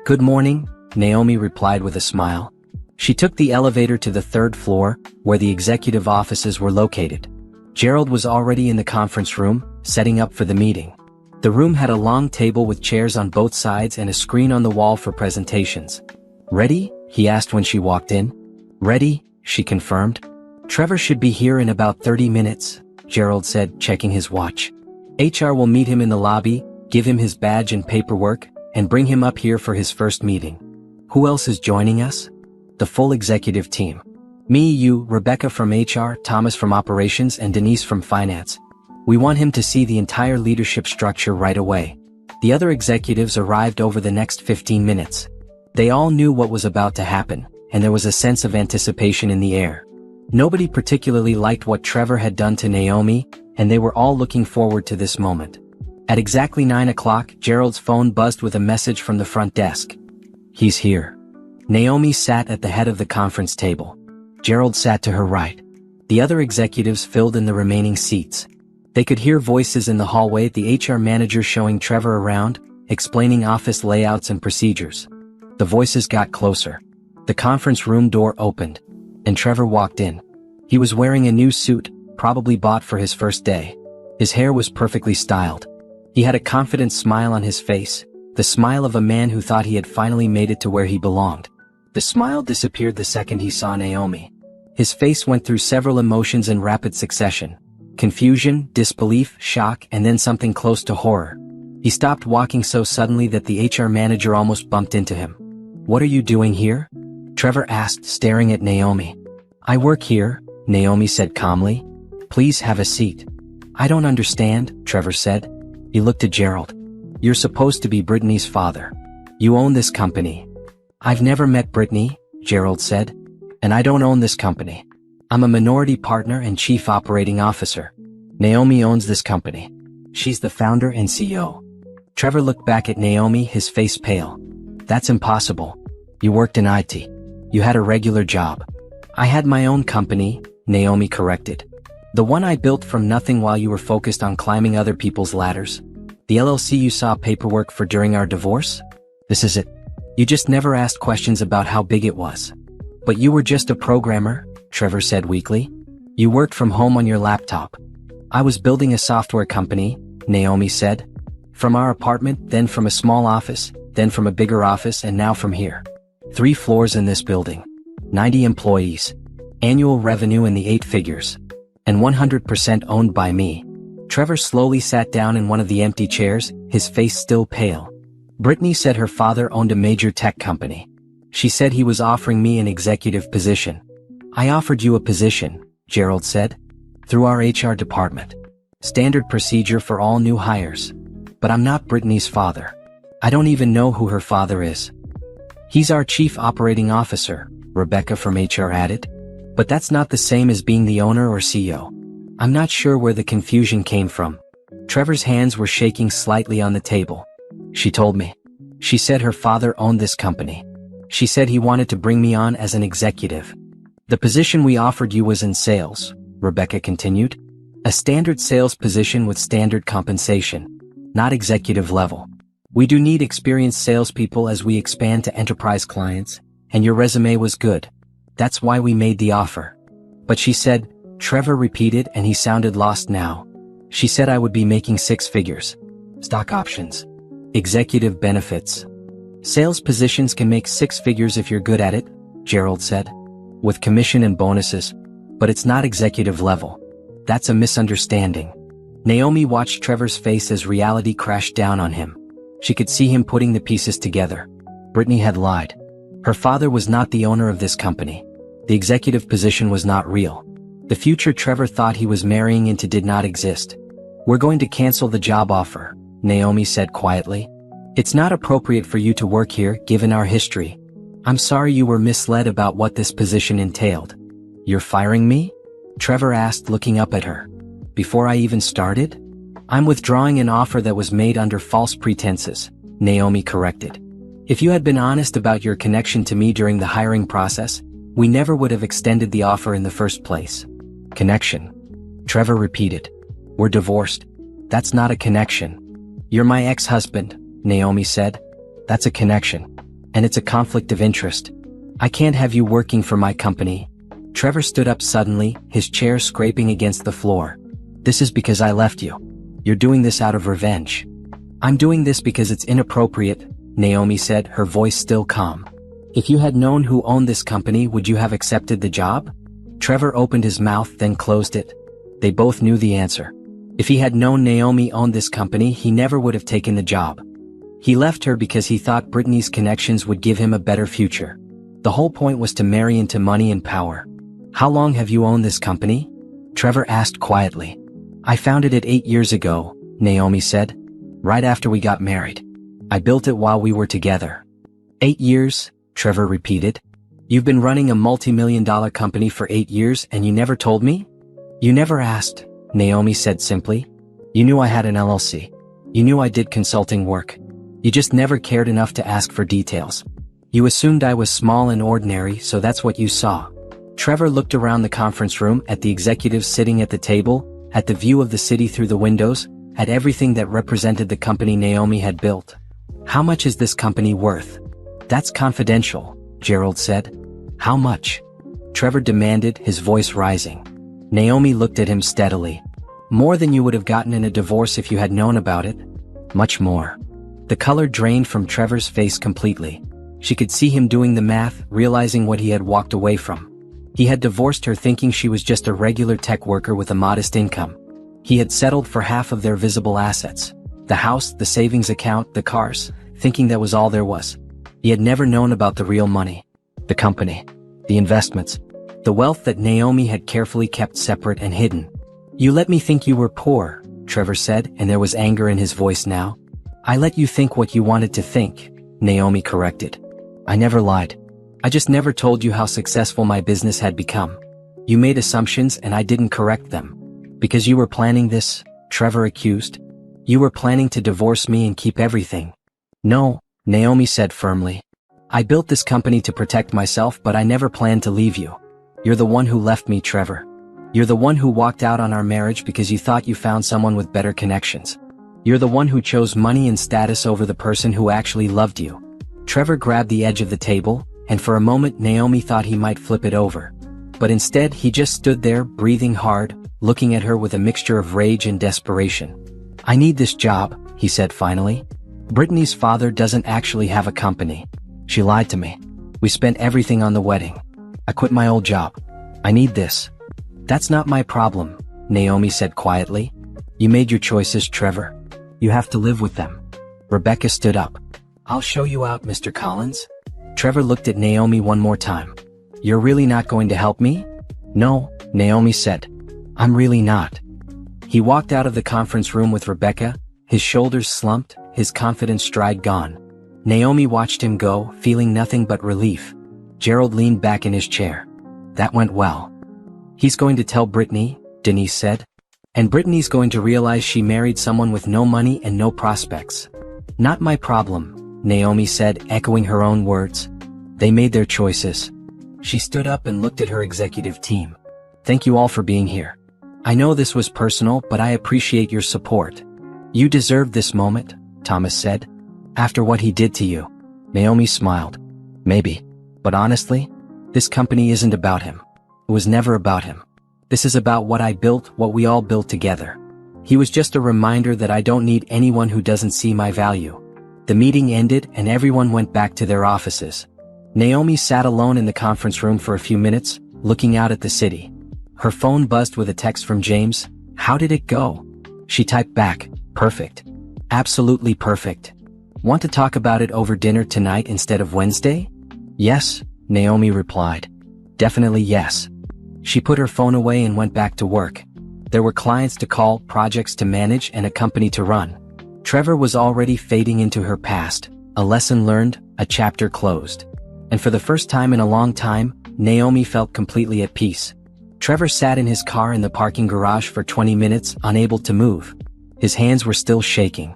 "Good morning," Naomi replied with a smile. She took the elevator to the third floor, where the executive offices were located. Gerald was already in the conference room, setting up for the meeting. The room had a long table with chairs on both sides and a screen on the wall for presentations. "Ready?" he asked when she walked in. "Ready," she confirmed. "Trevor should be here in about 30 minutes, Gerald said, checking his watch. "HR will meet him in the lobby, give him his badge and paperwork, and bring him up here for his first meeting." "Who else is joining us?" "The full executive team. Me, you, Rebecca from HR, Thomas from operations, and Denise from finance. We want him to see the entire leadership structure right away." The other executives arrived over the next 15 minutes. They all knew what was about to happen, and there was a sense of anticipation in the air. Nobody particularly liked what Trevor had done to Naomi, and they were all looking forward to this moment. At exactly 9 o'clock, Gerald's phone buzzed with a message from the front desk. "He's here." Naomi sat at the head of the conference table. Gerald sat to her right. The other executives filled in the remaining seats. They could hear voices in the hallway, the HR manager showing Trevor around, explaining office layouts and procedures. The voices got closer. The conference room door opened, and Trevor walked in. He was wearing a new suit, probably bought for his first day. His hair was perfectly styled. He had a confident smile on his face, the smile of a man who thought he had finally made it to where he belonged. The smile disappeared the second he saw Naomi. His face went through several emotions in rapid succession: confusion, disbelief, shock, and then something close to horror. He stopped walking so suddenly that the HR manager almost bumped into him. "What are you doing here?" Trevor asked, staring at Naomi. "I work here," Naomi said calmly. "Please have a seat." "I don't understand," Trevor said. He looked at Gerald. "You're supposed to be Brittany's father. You own this company." "I've never met Brittany," Gerald said. "And I don't own this company. I'm a minority partner and chief operating officer. Naomi owns this company. She's the founder and CEO." Trevor looked back at Naomi, his face pale. "That's impossible. You worked in IT. You had a regular job." "I had my own company," Naomi corrected. "The one I built from nothing while you were focused on climbing other people's ladders. The LLC you saw paperwork for during our divorce? This is it. You just never asked questions about how big it was." "But you were just a programmer," Trevor said weakly. "You worked from home on your laptop." "I was building a software company," Naomi said. "From our apartment, then from a small office, then from a bigger office, and now from here. 3 floors in this building. 90 employees. Annual revenue in the 8 figures. And 100% owned by me." Trevor slowly sat down in one of the empty chairs, his face still pale. "Brittany said her father owned a major tech company. She said he was offering me an executive position." "I offered you a position," Gerald said. "Through our HR department. Standard procedure for all new hires. But I'm not Brittany's father. I don't even know who her father is." "He's our chief operating officer," Rebecca from HR added. "But that's not the same as being the owner or CEO." I'm not sure where the confusion came from. Trevor's hands were shaking slightly on the table. "She told me. She said her father owned this company. She said he wanted to bring me on as an executive." "The position we offered you was in sales," Rebecca continued. "A standard sales position with standard compensation. Not executive level. We do need experienced salespeople as we expand to enterprise clients, and your resume was good. That's why we made the offer." "But she said," Trevor repeated, and he sounded lost now. "She said I would be making 6 figures. Stock options. Executive benefits. Sales positions can make 6 figures if you're good at it," Gerald said. "With commission and bonuses. But it's not executive level. That's a misunderstanding." Naomi watched Trevor's face as reality crashed down on him. She could see him putting the pieces together. Brittany had lied. Her father was not the owner of this company. The executive position was not real. The future Trevor thought he was marrying into did not exist. "We're going to cancel the job offer," Naomi said quietly. "It's not appropriate for you to work here, given our history. I'm sorry you were misled about what this position entailed." "You're firing me?" Trevor asked, looking up at her. "Before I even started? I'm withdrawing an offer that was made under false pretenses, Naomi corrected. If you had been honest about your connection to me during the hiring process, we never would have extended the offer in the first place. Connection. Trevor repeated. We're divorced. That's not a connection. You're my ex-husband, Naomi said. That's a connection. And it's a conflict of interest. I can't have you working for my company. Trevor stood up suddenly, his chair scraping against the floor. This is because I left you. You're doing this out of revenge. I'm doing this because it's inappropriate, Naomi said, her voice still calm. If you had known who owned this company, would you have accepted the job? Trevor opened his mouth, then closed it. They both knew the answer. If he had known Naomi owned this company, he never would have taken the job. He left her because he thought Brittany's connections would give him a better future. The whole point was to marry into money and power. How long have you owned this company? Trevor asked quietly. I founded it 8 years ago, Naomi said. Right after we got married. I built it while we were together. 8 years, Trevor repeated. You've been running a multi-million-dollar company for 8 years and you never told me? You never asked, Naomi said simply. You knew I had an LLC. You knew I did consulting work. You just never cared enough to ask for details. You assumed I was small and ordinary, so that's what you saw. Trevor looked around the conference room at the executives sitting at the table, at the view of the city through the windows, at everything that represented the company Naomi had built. How much is this company worth? That's confidential, Gerald said. How much? Trevor demanded, his voice rising. Naomi looked at him steadily. More than you would have gotten in a divorce if you had known about it. Much more. The color drained from Trevor's face completely. She could see him doing the math, realizing what he had walked away from. He had divorced her thinking she was just a regular tech worker with a modest income. He had settled for half of their visible assets. The house, the savings account, the cars, thinking that was all there was. He had never known about the real money. The company. The investments. The wealth that Naomi had carefully kept separate and hidden. You let me think you were poor, Trevor said, and there was anger in his voice now. I let you think what you wanted to think, Naomi corrected. I never lied. I just never told you how successful my business had become. You made assumptions and I didn't correct them. Because you were planning this, Trevor accused. You were planning to divorce me and keep everything. No, Naomi said firmly. I built this company to protect myself, but I never planned to leave you. You're the one who left me, Trevor. You're the one who walked out on our marriage because you thought you found someone with better connections. You're the one who chose money and status over the person who actually loved you. Trevor grabbed the edge of the table, and for a moment Naomi thought he might flip it over. But instead he just stood there, breathing hard, looking at her with a mixture of rage and desperation. I need this job, he said finally. Brittany's father doesn't actually have a company. She lied to me. We spent everything on the wedding. I quit my old job. I need this. That's not my problem, Naomi said quietly. You made your choices, Trevor. You have to live with them. Rebecca stood up. I'll show you out, Mr. Collins. Trevor looked at Naomi one more time. You're really not going to help me? No, Naomi said. I'm really not. He walked out of the conference room with Rebecca, his shoulders slumped, his confident stride gone. Naomi watched him go, feeling nothing but relief. Gerald leaned back in his chair. That went well. He's going to tell Brittany, Denise said. And Brittany's going to realize she married someone with no money and no prospects. Not my problem, Naomi said, echoing her own words. They made their choices. She stood up and looked at her executive team. Thank you all for being here. I know this was personal, but I appreciate your support. You deserved this moment, Thomas said. After what he did to you. Naomi smiled. Maybe. But honestly, this company isn't about him. It was never about him. This is about what I built, what we all built together. He was just a reminder that I don't need anyone who doesn't see my value. The meeting ended and everyone went back to their offices. Naomi sat alone in the conference room for a few minutes, looking out at the city. Her phone buzzed with a text from James. How did it go? She typed back, perfect. Absolutely perfect. Want to talk about it over dinner tonight instead of Wednesday? Yes, Naomi replied. Definitely yes. She put her phone away and went back to work. There were clients to call, projects to manage, and a company to run. Trevor was already fading into her past, a lesson learned, a chapter closed. And for the first time in a long time, Naomi felt completely at peace. Trevor sat in his car in the parking garage for 20 minutes, unable to move. His hands were still shaking.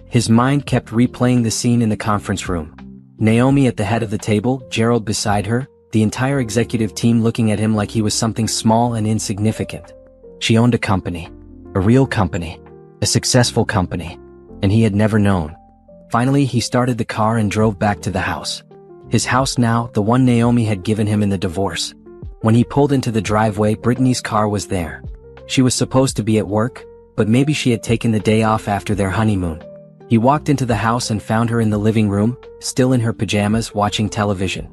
His mind kept replaying the scene in the conference room. Naomi at the head of the table, Gerald beside her, the entire executive team looking at him like he was something small and insignificant. She owned a company. A real company. A successful company. And he had never known. Finally, he started the car and drove back to the house. His house now, the one Naomi had given him in the divorce. When he pulled into the driveway, Brittany's car was there. She was supposed to be at work, but maybe she had taken the day off after their honeymoon. He walked into the house and found her in the living room, still in her pajamas, watching television.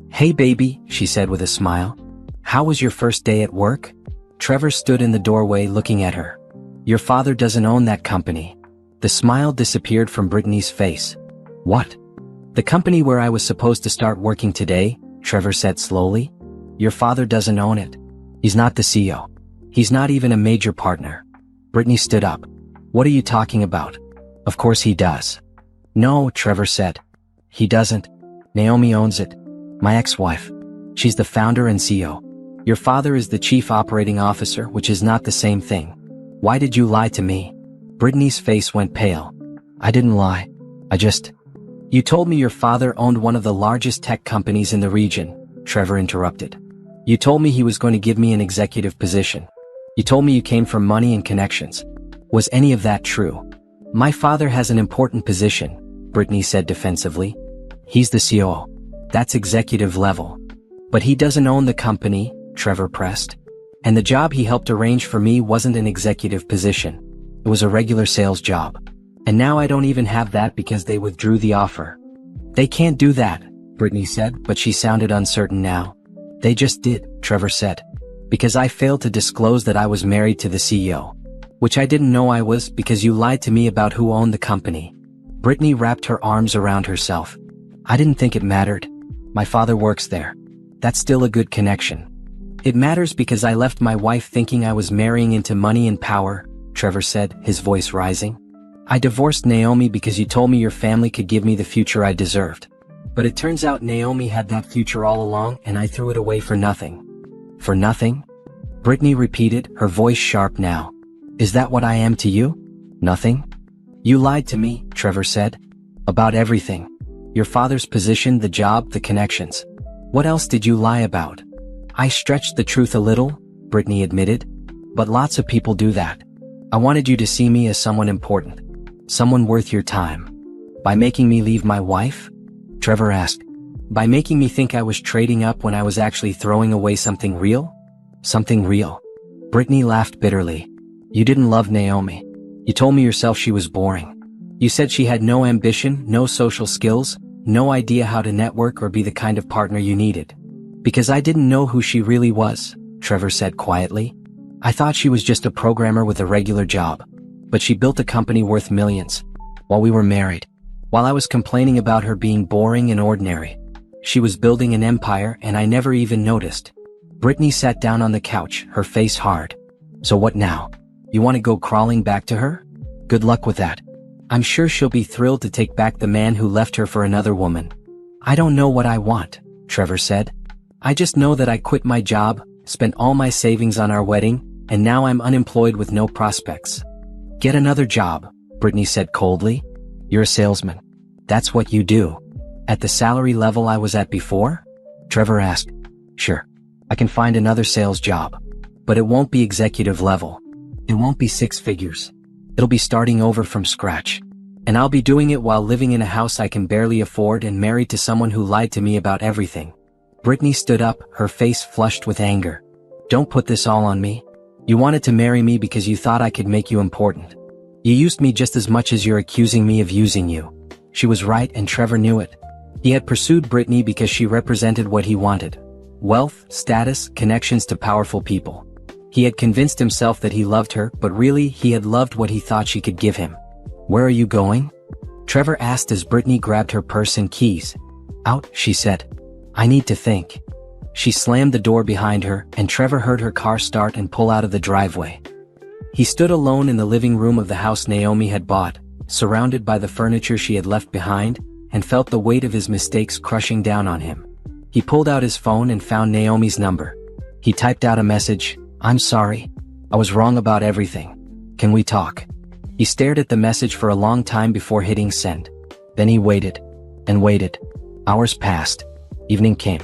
"Hey baby," she said with a smile. "How was your first day at work?" Trevor stood in the doorway looking at her. "Your father doesn't own that company." The smile disappeared from Brittany's face. "What?" "The company where I was supposed to start working today," Trevor said slowly. "Your father doesn't own it. He's not the CEO. He's not even a major partner." Brittany stood up. "What are you talking about?" "Of course he does." "No," Trevor said. "He doesn't. Naomi owns it. My ex-wife. She's the founder and CEO. Your father is the chief operating officer, which is not the same thing. Why did you lie to me?" Brittany's face went pale. "I didn't lie. You told me your father owned one of the largest tech companies in the region," Trevor interrupted. "You told me he was going to give me an executive position. You told me you came from money and connections. Was any of that true?" "My father has an important position," Brittany said defensively. "He's the COO. That's executive level. But he doesn't own the company," Trevor pressed. "And the job he helped arrange for me wasn't an executive position. It was a regular sales job. And now I don't even have that because they withdrew the offer." "They can't do that," Brittany said, but she sounded uncertain now. "They just did," Trevor said. "Because I failed to disclose that I was married to the CEO. Which I didn't know I was because you lied to me about who owned the company." Brittany wrapped her arms around herself. "I didn't think it mattered. My father works there. That's still a good connection." "It matters because I left my wife thinking I was marrying into money and power," Trevor said, his voice rising. "I divorced Naomi because you told me your family could give me the future I deserved. But it turns out Naomi had that future all along and I threw it away for nothing." "For nothing?" Brittany repeated, her voice sharp now. "Is that what I am to you? Nothing?" "You lied to me," Trevor said. "About everything. Your father's position, the job, the connections. What else did you lie about?" "I stretched the truth a little," Brittany admitted. "But lots of people do that. I wanted you to see me as someone important. Someone worth your time." "By making me leave my wife?" Trevor asked. "By making me think I was trading up when I was actually throwing away something real?" "Something real?" Brittany laughed bitterly. "You didn't love Naomi. You told me yourself she was boring. You said she had no ambition, no social skills, no idea how to network or be the kind of partner you needed. Because I didn't know who she really was," Trevor said quietly. "I thought she was just a programmer with a regular job. But she built a company worth millions. While we were married. While I was complaining about her being boring and ordinary. She was building an empire and I never even noticed." Brittany sat down on the couch, her face hard. "So what now? You want to go crawling back to her? Good luck with that. I'm sure she'll be thrilled to take back the man who left her for another woman." "I don't know what I want," Trevor said. "I just know that I quit my job, spent all my savings on our wedding, and now I'm unemployed with no prospects." "Get another job," Brittany said coldly. "You're a salesman. That's what you do." "At the salary level I was at before?" Trevor asked. "Sure. I can find another sales job. But it won't be executive level. It won't be 6 figures. It'll be starting over from scratch. And I'll be doing it while living in a house I can barely afford and married to someone who lied to me about everything." Brittany stood up, her face flushed with anger. "Don't put this all on me. You wanted to marry me because you thought I could make you important. You used me just as much as you're accusing me of using you." She was right and Trevor knew it. He had pursued Brittany because she represented what he wanted. Wealth, status, connections to powerful people. He had convinced himself that he loved her, but really he had loved what he thought she could give him. "Where are you going?" Trevor asked as Brittany grabbed her purse and keys. "Out," she said. "I need to think." She slammed the door behind her, and Trevor heard her car start and pull out of the driveway. He stood alone in the living room of the house Naomi had bought, surrounded by the furniture she had left behind, and felt the weight of his mistakes crushing down on him. He pulled out his phone and found Naomi's number. He typed out a message. "I'm sorry. I was wrong about everything. Can we talk?" He stared at the message for a long time before hitting send. Then he waited. And waited. Hours passed. Evening came.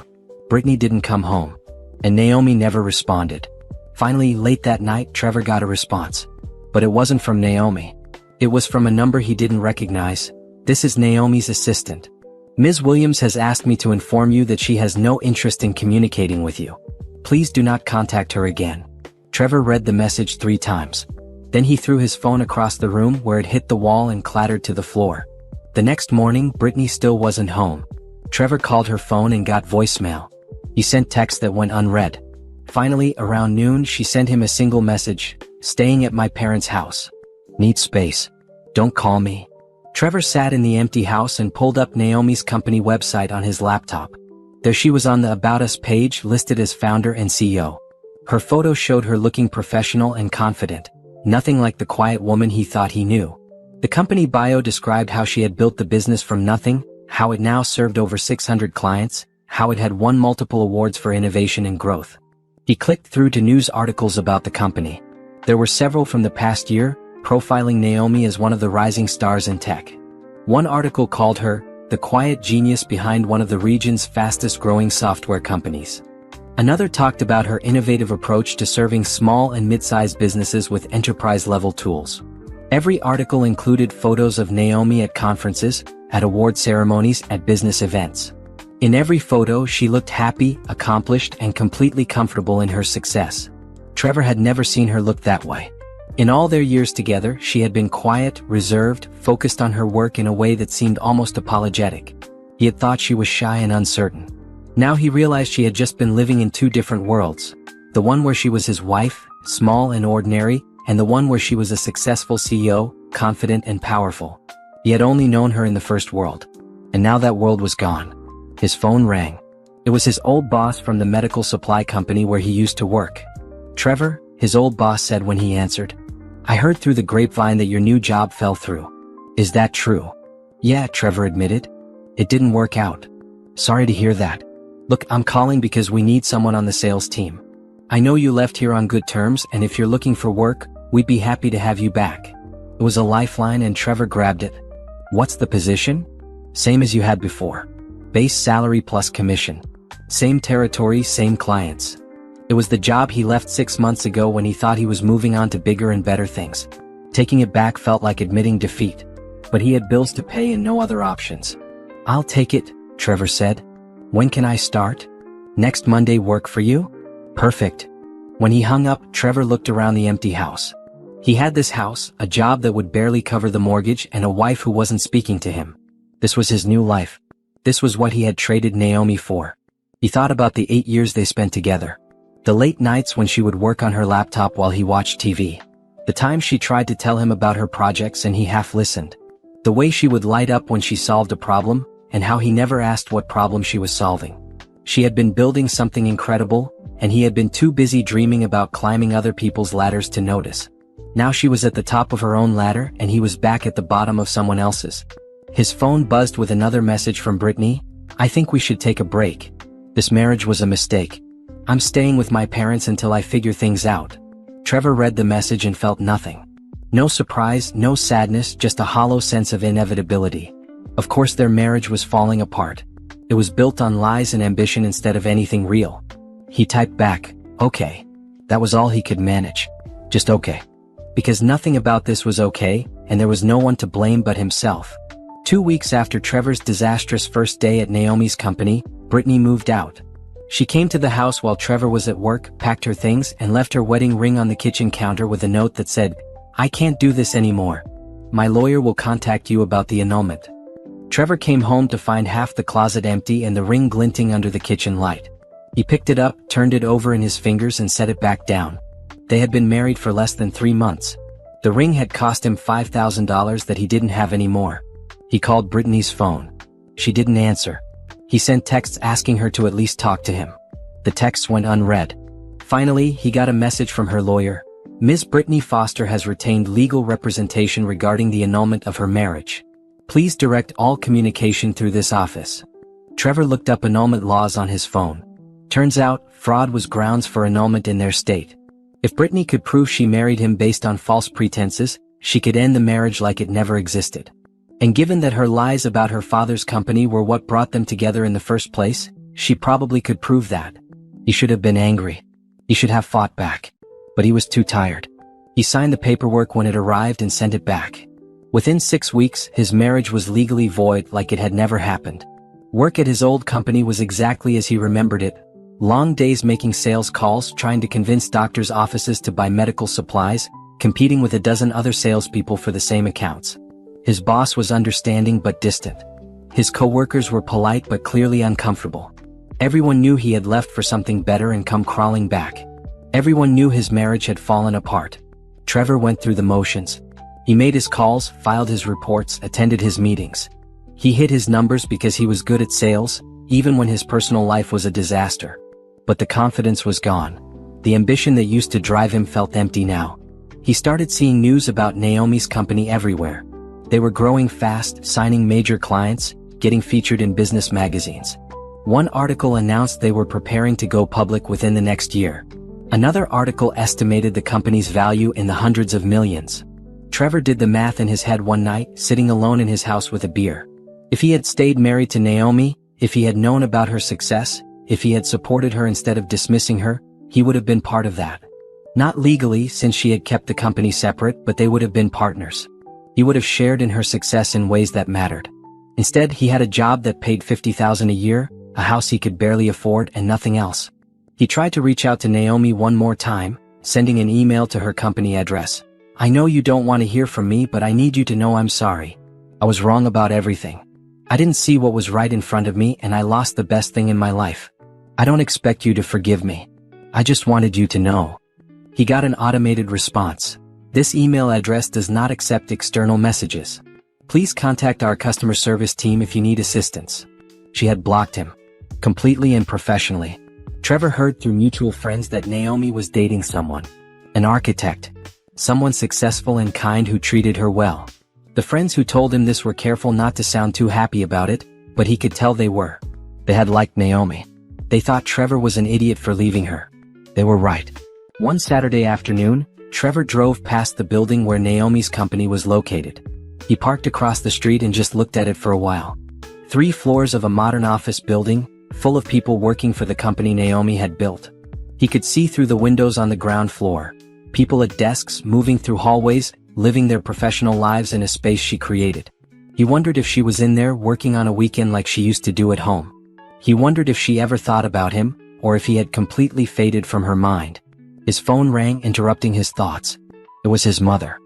Brittany didn't come home. And Naomi never responded. Finally, late that night, Trevor got a response. But it wasn't from Naomi. It was from a number he didn't recognize. "This is Naomi's assistant. Ms. Williams has asked me to inform you that she has no interest in communicating with you. Please do not contact her again." Trevor read the message 3 times. Then he threw his phone across the room where it hit the wall and clattered to the floor. The next morning, Brittany still wasn't home. Trevor called her phone and got voicemail. He sent texts that went unread. Finally, around noon, she sent him a single message: "Staying at my parents' house. Need space. Don't call me." Trevor sat in the empty house and pulled up Naomi's company website on his laptop. There she was on the About Us page, listed as founder and CEO. Her photo showed her looking professional and confident, nothing like the quiet woman he thought he knew. The company bio described how she had built the business from nothing, how it now served over 600 clients, how it had won multiple awards for innovation and growth. He clicked through to news articles about the company. There were several from the past year, profiling Naomi as one of the rising stars in tech. One article called her the quiet genius behind one of the region's fastest-growing software companies. Another talked about her innovative approach to serving small and mid-sized businesses with enterprise-level tools. Every article included photos of Naomi at conferences, at award ceremonies, at business events. In every photo, she looked happy, accomplished, and completely comfortable in her success. Trevor had never seen her look that way. In all their years together, she had been quiet, reserved, focused on her work in a way that seemed almost apologetic. He had thought she was shy and uncertain. Now he realized she had just been living in 2 different worlds. The one where she was his wife, small and ordinary, and the one where she was a successful CEO, confident and powerful. He had only known her in the first world. And now that world was gone. His phone rang. It was his old boss from the medical supply company where he used to work. "Trevor," his old boss said when he answered. "I heard through the grapevine that your new job fell through. Is that true?" "Yeah," Trevor admitted. "It didn't work out." "Sorry to hear that. Look, I'm calling because we need someone on the sales team. I know you left here on good terms, and if you're looking for work, we'd be happy to have you back." It was a lifeline and Trevor grabbed it. "What's the position?" "Same as you had before. Base salary plus commission. Same territory, same clients." It was the job he left 6 months ago when he thought he was moving on to bigger and better things. Taking it back felt like admitting defeat. But he had bills to pay and no other options. "I'll take it," Trevor said. "When can I start?" "Next Monday work for you?" "Perfect." When he hung up, Trevor looked around the empty house. He had this house, a job that would barely cover the mortgage, and a wife who wasn't speaking to him. This was his new life. This was what he had traded Naomi for. He thought about the 8 years they spent together. The late nights when she would work on her laptop while he watched TV. The times she tried to tell him about her projects and he half listened. The way she would light up when she solved a problem, and how he never asked what problem she was solving. She had been building something incredible, and he had been too busy dreaming about climbing other people's ladders to notice. Now she was at the top of her own ladder and he was back at the bottom of someone else's. His phone buzzed with another message from Brittany. "I think we should take a break. This marriage was a mistake. I'm staying with my parents until I figure things out." Trevor read the message and felt nothing. No surprise, no sadness, just a hollow sense of inevitability. Of course their marriage was falling apart. It was built on lies and ambition instead of anything real. He typed back, "Okay." That was all he could manage. Just okay. Because nothing about this was okay, and there was no one to blame but himself. 2 weeks after Trevor's disastrous first day at Naomi's company, Brittany moved out. She came to the house while Trevor was at work, packed her things, and left her wedding ring on the kitchen counter with a note that said, "I can't do this anymore. My lawyer will contact you about the annulment." Trevor came home to find half the closet empty and the ring glinting under the kitchen light. He picked it up, turned it over in his fingers and set it back down. They had been married for less than 3 months. The ring had cost him $5,000 that he didn't have anymore. He called Brittany's phone. She didn't answer. He sent texts asking her to at least talk to him. The texts went unread. Finally, he got a message from her lawyer. "Ms. Brittany Foster has retained legal representation regarding the annulment of her marriage. Please direct all communication through this office." Trevor looked up annulment laws on his phone. Turns out, fraud was grounds for annulment in their state. If Brittany could prove she married him based on false pretenses, she could end the marriage like it never existed. And given that her lies about her father's company were what brought them together in the first place, she probably could prove that. He should have been angry. He should have fought back. But he was too tired. He signed the paperwork when it arrived and sent it back. Within 6 weeks, his marriage was legally void like it had never happened. Work at his old company was exactly as he remembered it. Long days making sales calls, trying to convince doctors' offices to buy medical supplies, competing with a dozen other salespeople for the same accounts. His boss was understanding but distant. His coworkers were polite but clearly uncomfortable. Everyone knew he had left for something better and come crawling back. Everyone knew his marriage had fallen apart. Trevor went through the motions. He made his calls, filed his reports, attended his meetings. He hit his numbers because he was good at sales, even when his personal life was a disaster. But the confidence was gone. The ambition that used to drive him felt empty now. He started seeing news about Naomi's company everywhere. They were growing fast, signing major clients, getting featured in business magazines. One article announced they were preparing to go public within the next year. Another article estimated the company's value in the hundreds of millions. Trevor did the math in his head one night, sitting alone in his house with a beer. If he had stayed married to Naomi, if he had known about her success, if he had supported her instead of dismissing her, he would have been part of that. Not legally, since she had kept the company separate, but they would have been partners. He would have shared in her success in ways that mattered. Instead, he had a job that paid $50,000 a year, a house he could barely afford, and nothing else. He tried to reach out to Naomi one more time, sending an email to her company address. "I know you don't want to hear from me, but I need you to know I'm sorry. I was wrong about everything. I didn't see what was right in front of me and I lost the best thing in my life. I don't expect you to forgive me. I just wanted you to know." He got an automated response. "This email address does not accept external messages. Please contact our customer service team if you need assistance." She had blocked him. Completely and professionally. Trevor heard through mutual friends that Naomi was dating someone. An architect. Someone successful and kind who treated her well. The friends who told him this were careful not to sound too happy about it, but he could tell they were. They had liked Naomi. They thought Trevor was an idiot for leaving her. They were right. One Saturday afternoon, Trevor drove past the building where Naomi's company was located. He parked across the street and just looked at it for a while. 3 floors of a modern office building, full of people working for the company Naomi had built. He could see through the windows on the ground floor. People at desks, moving through hallways, living their professional lives in a space she created. He wondered if she was in there working on a weekend like she used to do at home. He wondered if she ever thought about him, or if he had completely faded from her mind. His phone rang, interrupting his thoughts. It was his mother.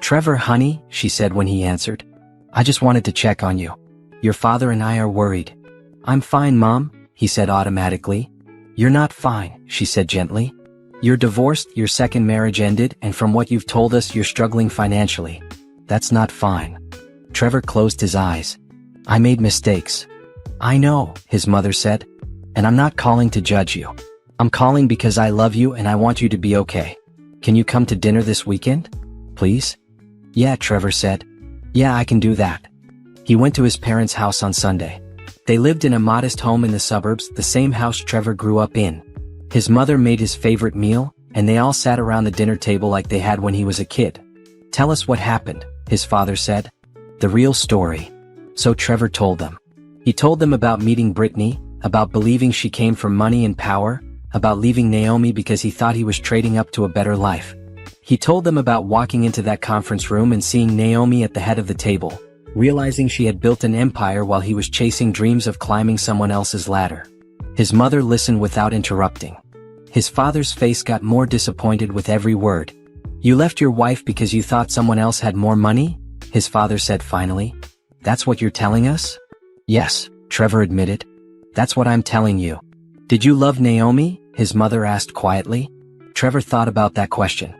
"Trevor, honey," she said when he answered. "I just wanted to check on you. Your father and I are worried." "I'm fine, Mom," he said automatically. "You're not fine," she said gently. "You're divorced, your second marriage ended, and from what you've told us, you're struggling financially. That's not fine." Trevor closed his eyes. "I made mistakes." "I know," his mother said. "And I'm not calling to judge you. I'm calling because I love you and I want you to be okay. Can you come to dinner this weekend? Please?" "Yeah," Trevor said. "Yeah, I can do that." He went to his parents' house on Sunday. They lived in a modest home in the suburbs, the same house Trevor grew up in. His mother made his favorite meal, and they all sat around the dinner table like they had when he was a kid. "Tell us what happened," his father said. "The real story." So Trevor told them. He told them about meeting Brittany, about believing she came from money and power, about leaving Naomi because he thought he was trading up to a better life. He told them about walking into that conference room and seeing Naomi at the head of the table, realizing she had built an empire while he was chasing dreams of climbing someone else's ladder. His mother listened without interrupting. His father's face got more disappointed with every word. "You left your wife because you thought someone else had more money?" his father said finally. "That's what you're telling us?" "Yes," Trevor admitted. "That's what I'm telling you." "Did you love Naomi?" his mother asked quietly. Trevor thought about that question.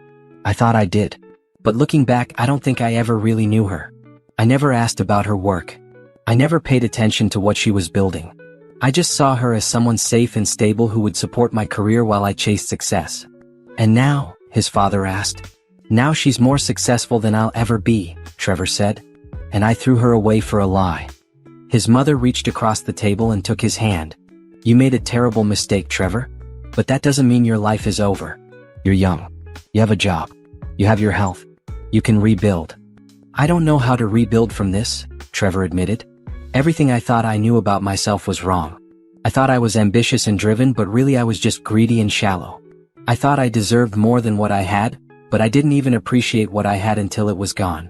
"I thought I did. But looking back, I don't think I ever really knew her. I never asked about her work. I never paid attention to what she was building. I just saw her as someone safe and stable who would support my career while I chased success." "And now?" his father asked. "Now she's more successful than I'll ever be," Trevor said. "And I threw her away for a lie." His mother reached across the table and took his hand. "You made a terrible mistake, Trevor. But that doesn't mean your life is over. You're young. You have a job. You have your health. You can rebuild. I don't know how to rebuild from this, Trevor admitted. Everything I thought I knew about myself was wrong. I thought I was ambitious and driven, but really I was just greedy and shallow. I thought I deserved more than what I had, but I didn't even appreciate what I had until it was gone.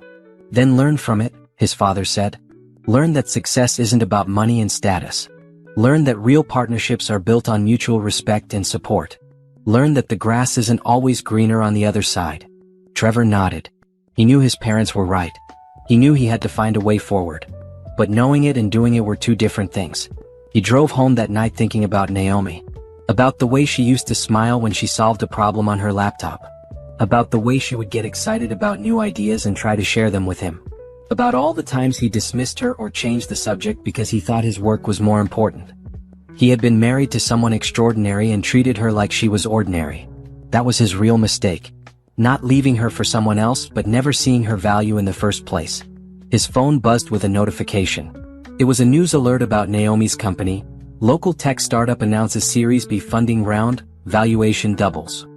Then learn from it, his father said. Learn that success isn't about money and status. Learn that real partnerships are built on mutual respect and support. Learn that the grass isn't always greener on the other side. Trevor nodded. He knew his parents were right. He knew he had to find a way forward. But knowing it and doing it were two different things. He drove home that night thinking about Naomi. About the way she used to smile when she solved a problem on her laptop. About the way she would get excited about new ideas and try to share them with him. About all the times he dismissed her or changed the subject because he thought his work was more important. He had been married to someone extraordinary and treated her like she was ordinary. That was his real mistake. Not leaving her for someone else but never seeing her value in the first place. His phone buzzed with a notification. It was a news alert about Naomi's company. Local tech startup announces Series B funding round, valuation doubles.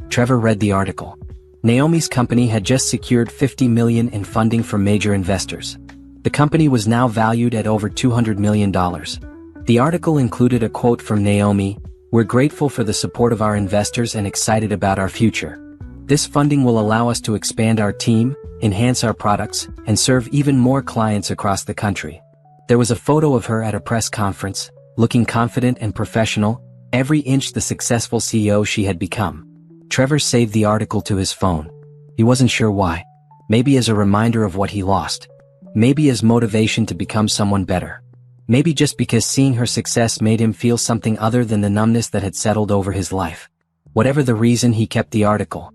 Trevor read the article. Naomi's company had just secured $50 million in funding from major investors. The company was now valued at over $200 million. The article included a quote from Naomi, "We're grateful for the support of our investors and excited about our future. This funding will allow us to expand our team, enhance our products, and serve even more clients across the country." There was a photo of her at a press conference, looking confident and professional, every inch the successful CEO she had become. Trevor saved the article to his phone. He wasn't sure why. Maybe as a reminder of what he lost. Maybe as motivation to become someone better. Maybe just because seeing her success made him feel something other than the numbness that had settled over his life. Whatever the reason, he kept the article.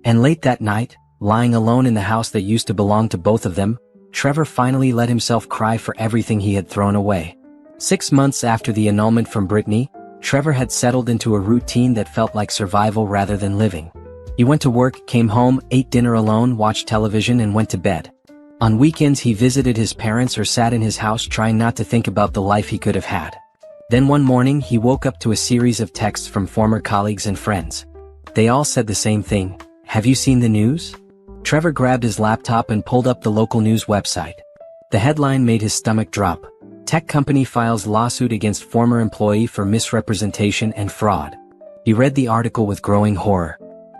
And late that night, lying alone in the house that used to belong to both of them, Trevor finally let himself cry for everything he had thrown away. 6 months after the annulment from Brittany, Trevor had settled into a routine that felt like survival rather than living. He went to work, came home, ate dinner alone, watched television, and went to bed. On weekends he visited his parents or sat in his house trying not to think about the life he could have had. Then one morning he woke up to a series of texts from former colleagues and friends. They all said the same thing: "Have you seen the news?" Trevor grabbed his laptop and pulled up the local news website. The headline made his stomach drop. Tech company files lawsuit against former employee for misrepresentation and fraud. He read the article with growing horror.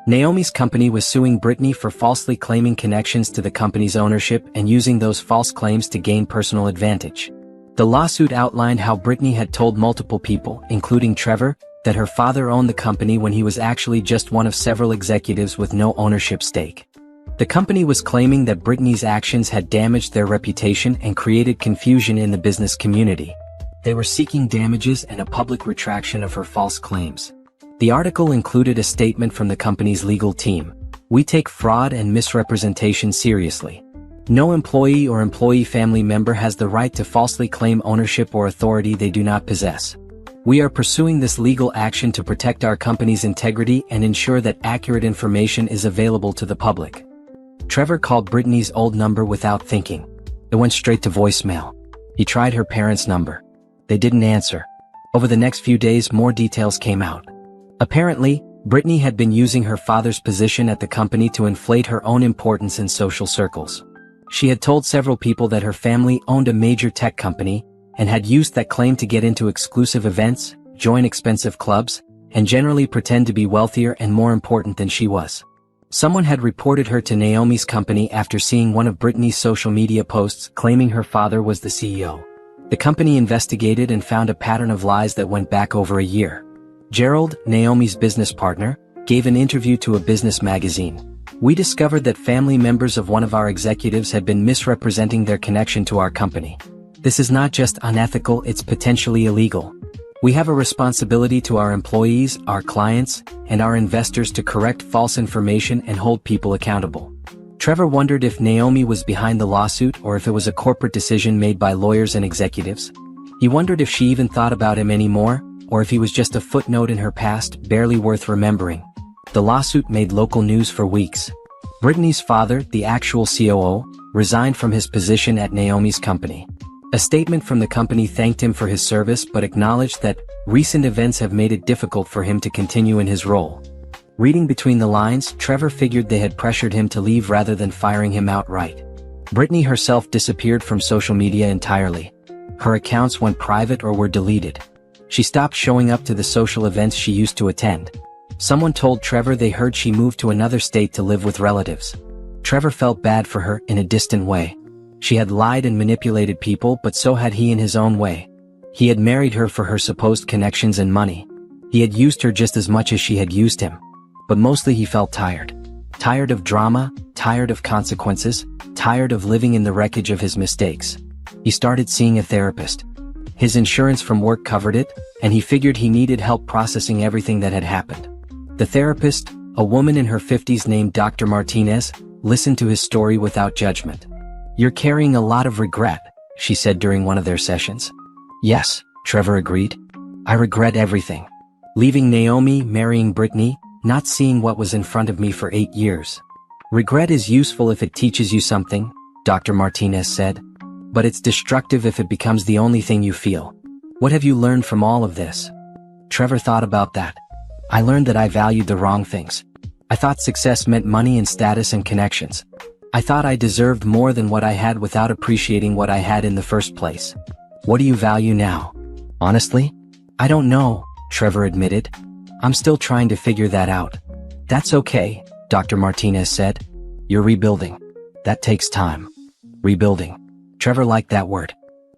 Naomi's company was suing Brittany for falsely claiming connections to the company's ownership and using those false claims to gain personal advantage. The lawsuit outlined how Brittany had told multiple people, including Trevor, that her father owned the company when he was actually just one of several executives with no ownership stake. The company was claiming that Brittany's actions had damaged their reputation and created confusion in the business community. They were seeking damages and a public retraction of her false claims. The article included a statement from the company's legal team: "We take fraud and misrepresentation seriously. No employee or employee family member has the right to falsely claim ownership or authority they do not possess. We are pursuing this legal action to protect our company's integrity and ensure that accurate information is available to the public." Trevor called Brittany's old number without thinking. It went straight to voicemail. He tried her parents' number. They didn't answer. Over the next few days, more details came out. Apparently, Brittany had been using her father's position at the company to inflate her own importance in social circles. She had told several people that her family owned a major tech company, and had used that claim to get into exclusive events, join expensive clubs, and generally pretend to be wealthier and more important than she was. Someone had reported her to Naomi's company after seeing one of Brittany's social media posts claiming her father was the CEO. The company investigated and found a pattern of lies that went back over a year. Gerald, Naomi's business partner, gave an interview to a business magazine. "We discovered that family members of one of our executives had been misrepresenting their connection to our company. This is not just unethical, it's potentially illegal. We have a responsibility to our employees, our clients, and our investors to correct false information and hold people accountable." Trevor wondered if Naomi was behind the lawsuit or if it was a corporate decision made by lawyers and executives. He wondered if she even thought about him anymore, or if he was just a footnote in her past, barely worth remembering. The lawsuit made local news for weeks. Brittany's father, the actual COO, resigned from his position at Naomi's company. A statement from the company thanked him for his service but acknowledged that recent events have made it difficult for him to continue in his role. Reading between the lines, Trevor figured they had pressured him to leave rather than firing him outright. Brittany herself disappeared from social media entirely. Her accounts went private or were deleted. She stopped showing up to the social events she used to attend. Someone told Trevor they heard she moved to another state to live with relatives. Trevor felt bad for her in a distant way. She had lied and manipulated people, but so had he in his own way. He had married her for her supposed connections and money. He had used her just as much as she had used him. But mostly he felt tired. Tired of drama, tired of consequences, tired of living in the wreckage of his mistakes. He started seeing a therapist. His insurance from work covered it, and he figured he needed help processing everything that had happened. The therapist, a woman in her 50s named Dr. Martinez, listened to his story without judgment. "You're carrying a lot of regret," she said during one of their sessions. "Yes," Trevor agreed. "I regret everything. Leaving Naomi, marrying Brittany, not seeing what was in front of me for 8 years. Regret is useful if it teaches you something," Dr. Martinez said. "But it's destructive if it becomes the only thing you feel. What have you learned from all of this?" Trevor thought about that. "I learned that I valued the wrong things. I thought success meant money and status and connections. I thought I deserved more than what I had without appreciating what I had in the first place." "What do you value now?" "Honestly, I don't know," Trevor admitted. "I'm still trying to figure that out." "That's okay," Dr. Martinez said. "You're rebuilding. That takes time." Rebuilding. Trevor liked that word.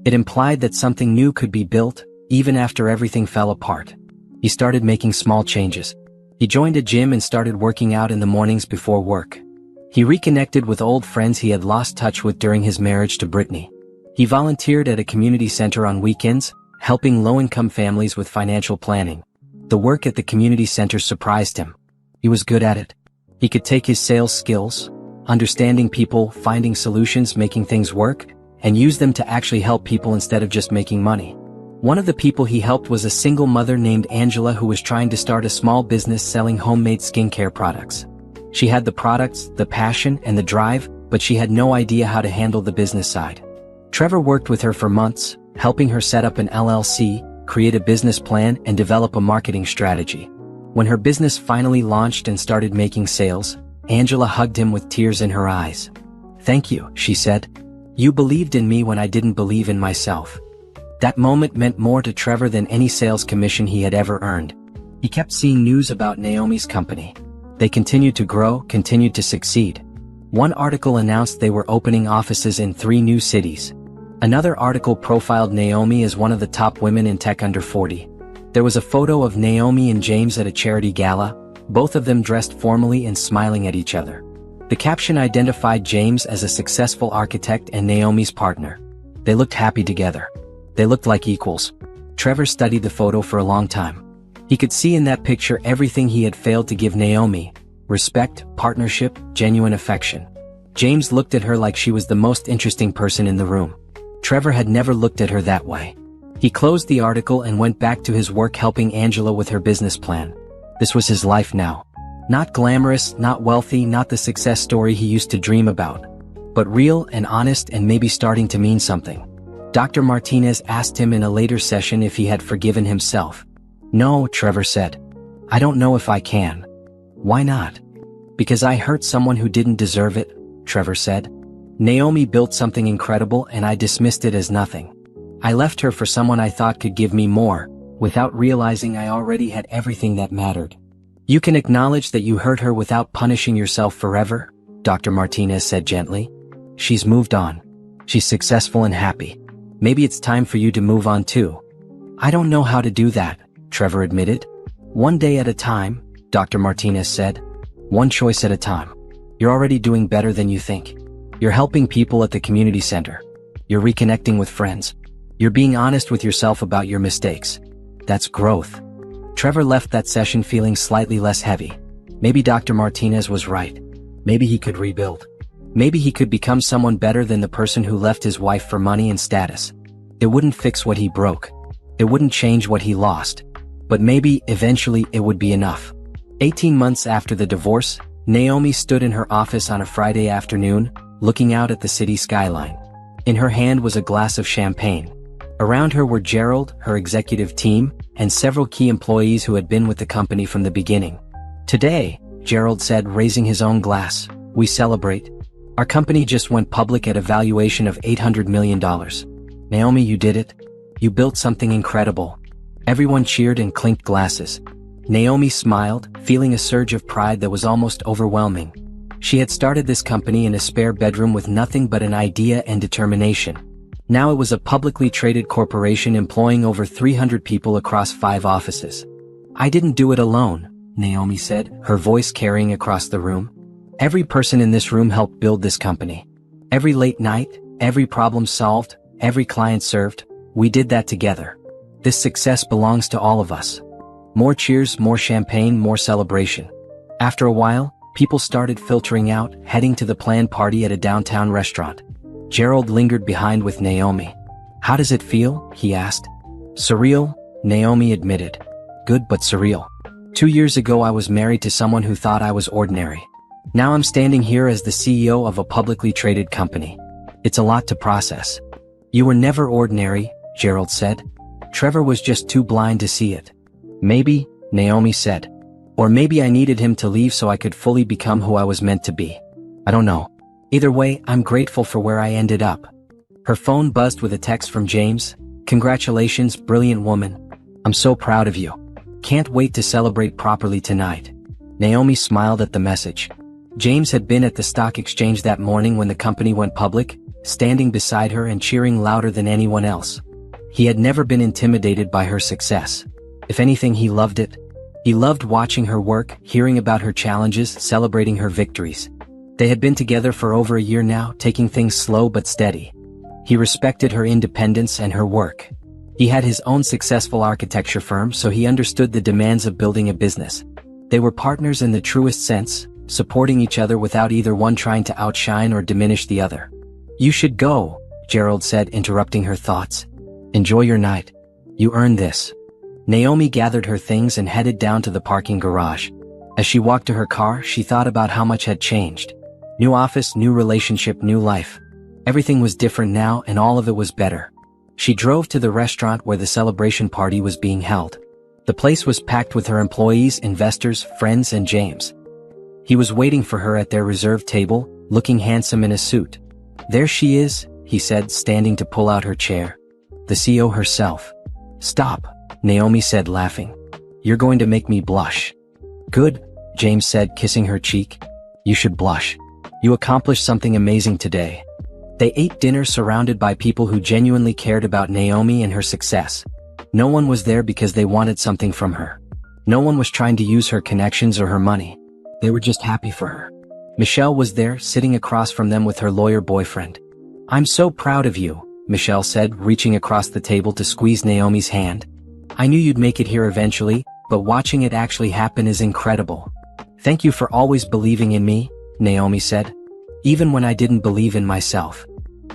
It implied that something new could be built, even after everything fell apart. He started making small changes. He joined a gym and started working out in the mornings before work. He reconnected with old friends he had lost touch with during his marriage to Brittany. He volunteered at a community center on weekends, helping low-income families with financial planning. The work at the community center surprised him. He was good at it. He could take his sales skills, understanding people, finding solutions, making things work, and use them to actually help people instead of just making money. One of the people he helped was a single mother named Angela who was trying to start a small business selling homemade skincare products. She had the products, the passion, and the drive, but she had no idea how to handle the business side. Trevor worked with her for months, helping her set up an LLC, create a business plan, and develop a marketing strategy. When her business finally launched and started making sales, Angela hugged him with tears in her eyes. "Thank you," she said. "You believed in me when I didn't believe in myself." That moment meant more to Trevor than any sales commission he had ever earned. He kept seeing news about Naomi's company. They continued to grow, continued to succeed. One article announced they were opening offices in 3 new cities. Another article profiled Naomi as one of the top women in tech under 40. There was a photo of Naomi and James at a charity gala, both of them dressed formally and smiling at each other. The caption identified James as a successful architect and Naomi's partner. They looked happy together. They looked like equals. Trevor studied the photo for a long time. He could see in that picture everything he had failed to give Naomi: respect, partnership, genuine affection. James looked at her like she was the most interesting person in the room. Trevor had never looked at her that way. He closed the article and went back to his work helping Angela with her business plan. This was his life now. Not glamorous, not wealthy, not the success story he used to dream about. But real and honest and maybe starting to mean something. Dr. Martinez asked him in a later session if he had forgiven himself. "No," Trevor said. "I don't know if I can." "Why not?" "Because I hurt someone who didn't deserve it," Trevor said. "Naomi built something incredible and I dismissed it as nothing. I left her for someone I thought could give me more, without realizing I already had everything that mattered." "You can acknowledge that you hurt her without punishing yourself forever," Dr. Martinez said gently. "She's moved on. She's successful and happy. Maybe it's time for you to move on too." "I don't know how to do that," Trevor admitted. "One day at a time," Dr. Martinez said. "One choice at a time. You're already doing better than you think. You're helping people at the community center. You're reconnecting with friends. You're being honest with yourself about your mistakes. That's growth." Trevor left that session feeling slightly less heavy. Maybe Dr. Martinez was right. Maybe he could rebuild. Maybe he could become someone better than the person who left his wife for money and status. It wouldn't fix what he broke. It wouldn't change what he lost. But maybe, eventually, it would be enough. 18 months after the divorce, Naomi stood in her office on a Friday afternoon, looking out at the city skyline. In her hand was a glass of champagne. Around her were Gerald, her executive team, and several key employees who had been with the company from the beginning. Today, Gerald said, raising his own glass, we celebrate. Our company just went public at a valuation of $800 million. Naomi, you did it. You built something incredible. Everyone cheered and clinked glasses. Naomi smiled, feeling a surge of pride that was almost overwhelming. She had started this company in a spare bedroom with nothing but an idea and determination. Now it was a publicly traded corporation employing over 300 people across 5 offices. I didn't do it alone, Naomi said, her voice carrying across the room. Every person in this room helped build this company. Every late night, every problem solved, every client served, we did that together. This success belongs to all of us. More cheers, more champagne, more celebration. After a while, people started filtering out, heading to the planned party at a downtown restaurant. Gerald lingered behind with Naomi. How does it feel? He asked. Surreal, Naomi admitted. Good but surreal. 2 years ago I was married to someone who thought I was ordinary. Now I'm standing here as the CEO of a publicly traded company. It's a lot to process. You were never ordinary, Gerald said. Trevor was just too blind to see it. Maybe, Naomi said. Or maybe I needed him to leave so I could fully become who I was meant to be. I don't know. Either way, I'm grateful for where I ended up. Her phone buzzed with a text from James. Congratulations, brilliant woman. I'm so proud of you. Can't wait to celebrate properly tonight. Naomi smiled at the message. James had been at the stock exchange that morning when the company went public, standing beside her and cheering louder than anyone else. He had never been intimidated by her success. If anything, he loved it. He loved watching her work, hearing about her challenges, celebrating her victories. They had been together for over a year now, taking things slow but steady. He respected her independence and her work. He had his own successful architecture firm, so he understood the demands of building a business. They were partners in the truest sense, supporting each other without either one trying to outshine or diminish the other. You should go, Gerald said, interrupting her thoughts. Enjoy your night. You earned this. Naomi gathered her things and headed down to the parking garage. As she walked to her car, she thought about how much had changed. New office, new relationship, new life. Everything was different now, and all of it was better. She drove to the restaurant where the celebration party was being held. The place was packed with her employees, investors, friends, and James. He was waiting for her at their reserved table, looking handsome in a suit. There she is, he said, standing to pull out her chair. The CEO herself. Stop, Naomi said, laughing. You're going to make me blush. Good, James said, kissing her cheek. You should blush. You accomplished something amazing today. They ate dinner surrounded by people who genuinely cared about Naomi and her success. No one was there because they wanted something from her. No one was trying to use her connections or her money. They were just happy for her. Michelle was there, sitting across from them with her lawyer boyfriend. I'm so proud of you, Michelle said, reaching across the table to squeeze Naomi's hand. I knew you'd make it here eventually, but watching it actually happen is incredible. Thank you for always believing in me, Naomi said. Even when I didn't believe in myself.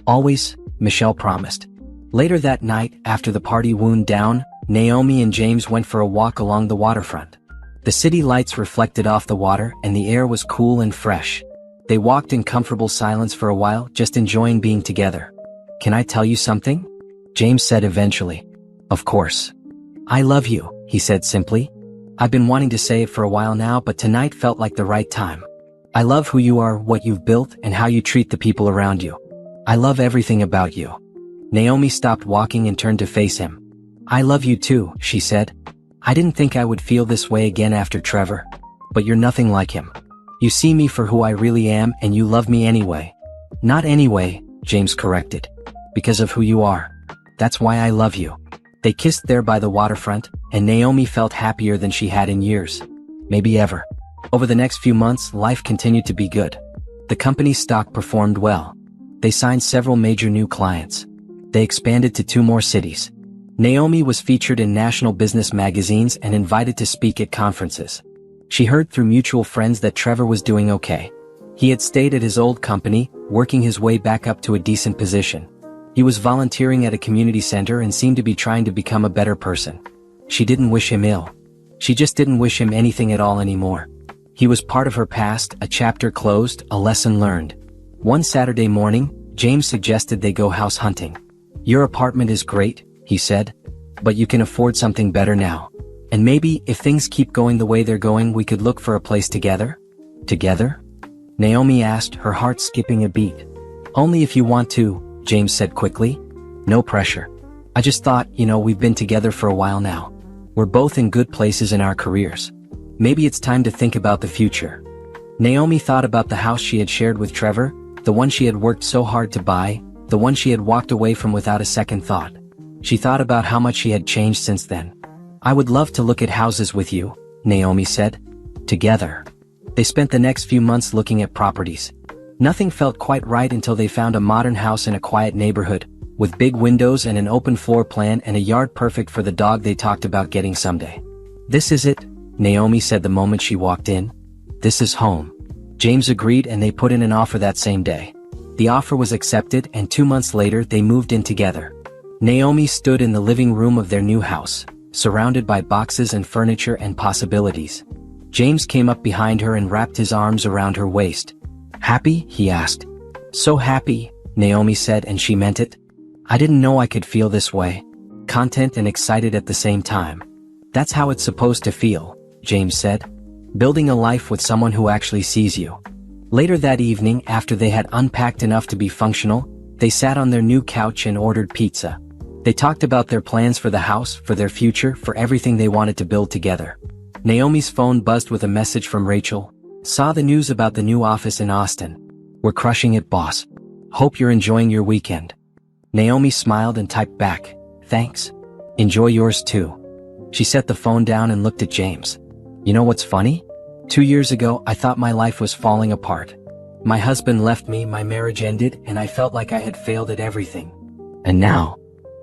Always, Michelle promised. Later that night, after the party wound down, Naomi and James went for a walk along the waterfront. The city lights reflected off the water and the air was cool and fresh. They walked in comfortable silence for a while, just enjoying being together. Can I tell you something? James said eventually. Of course. I love you, he said simply. I've been wanting to say it for a while now, but tonight felt like the right time. I love who you are, what you've built, and how you treat the people around you. I love everything about you. Naomi stopped walking and turned to face him. I love you too, she said. I didn't think I would feel this way again after Trevor. But you're nothing like him. You see me for who I really am and you love me anyway. Not anyway, James corrected. Because of who you are. That's why I love you. They kissed there by the waterfront, and Naomi felt happier than she had in years. Maybe ever. Over the next few months, life continued to be good. The company's stock performed well. They signed several major new clients. They expanded to 2 more cities. Naomi was featured in national business magazines and invited to speak at conferences. She heard through mutual friends that Trevor was doing okay. He had stayed at his old company, working his way back up to a decent position. He was volunteering at a community center and seemed to be trying to become a better person. She didn't wish him ill. She just didn't wish him anything at all anymore. He was part of her past, a chapter closed, a lesson learned. One Saturday morning, James suggested they go house hunting. Your apartment is great, he said. But you can afford something better now. And maybe, if things keep going the way they're going, we could look for a place together? Together? Naomi asked, her heart skipping a beat. Only if you want to, James said quickly. No pressure. I just thought, we've been together for a while now. We're both in good places in our careers. Maybe it's time to think about the future. Naomi thought about the house she had shared with Trevor, the one she had worked so hard to buy, the one she had walked away from without a second thought. She thought about how much she had changed since then. I would love to look at houses with you, Naomi said. Together. They spent the next few months looking at properties. Nothing felt quite right until they found a modern house in a quiet neighborhood, with big windows and an open floor plan and a yard perfect for the dog they talked about getting someday. This is it, Naomi said the moment she walked in. This is home. James agreed and they put in an offer that same day. The offer was accepted and 2 months later they moved in together. Naomi stood in the living room of their new house, surrounded by boxes and furniture and possibilities. James came up behind her and wrapped his arms around her waist. Happy? He asked. So happy, Naomi said, and she meant it. I didn't know I could feel this way. Content and excited at the same time. That's how it's supposed to feel, James said. Building a life with someone who actually sees you. Later that evening, after they had unpacked enough to be functional, they sat on their new couch and ordered pizza. They talked about their plans for the house, for their future, for everything they wanted to build together. Naomi's phone buzzed with a message from Rachel. Saw the news about the new office in Austin. We're crushing it, boss. Hope you're enjoying your weekend. Naomi smiled and typed back, thanks. Enjoy yours too. She set the phone down and looked at James. You know what's funny? 2 years ago, I thought my life was falling apart. My husband left me, my marriage ended, and I felt like I had failed at everything. And now?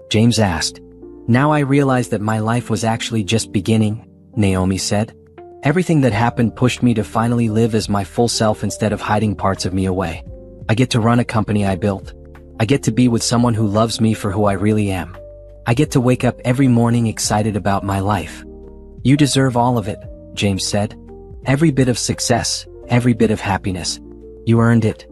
James asked. Now I realize that my life was actually just beginning, Naomi said. Everything that happened pushed me to finally live as my full self instead of hiding parts of me away. I get to run a company I built. I get to be with someone who loves me for who I really am. I get to wake up every morning excited about my life. You deserve all of it, James said. Every bit of success, every bit of happiness. You earned it.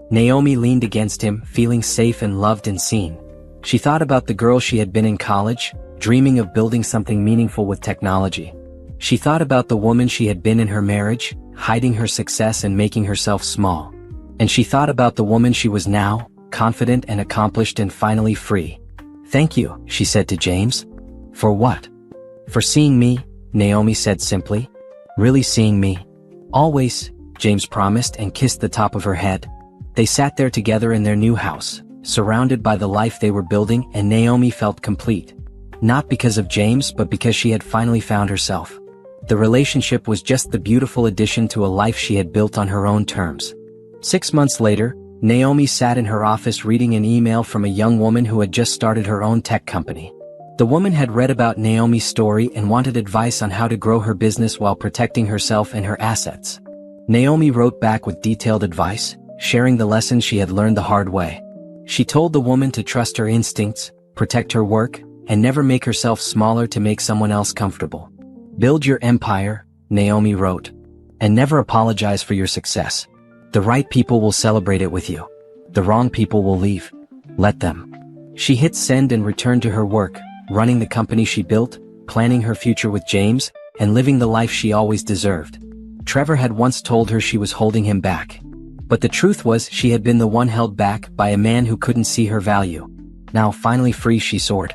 Naomi leaned against him, feeling safe and loved and seen. She thought about the girl she had been in college, dreaming of building something meaningful with technology. She thought about the woman she had been in her marriage, hiding her success and making herself small. And she thought about the woman she was now, confident and accomplished and finally free. Thank you, she said to James. For what? For seeing me, Naomi said simply. Really seeing me. Always, James promised and kissed the top of her head. They sat there together in their new house, surrounded by the life they were building, and Naomi felt complete. Not because of James, but because she had finally found herself. The relationship was just the beautiful addition to a life she had built on her own terms. 6 months later, Naomi sat in her office reading an email from a young woman who had just started her own tech company. The woman had read about Naomi's story and wanted advice on how to grow her business while protecting herself and her assets. Naomi wrote back with detailed advice, sharing the lessons she had learned the hard way. She told the woman to trust her instincts, protect her work, and never make herself smaller to make someone else comfortable. Build your empire, Naomi wrote, and never apologize for your success. The right people will celebrate it with you. The wrong people will leave. Let them. She hit send and returned to her work, running the company she built, planning her future with James, and living the life she always deserved. Trevor had once told her she was holding him back. But the truth was she had been the one held back by a man who couldn't see her value. Now finally free, she soared.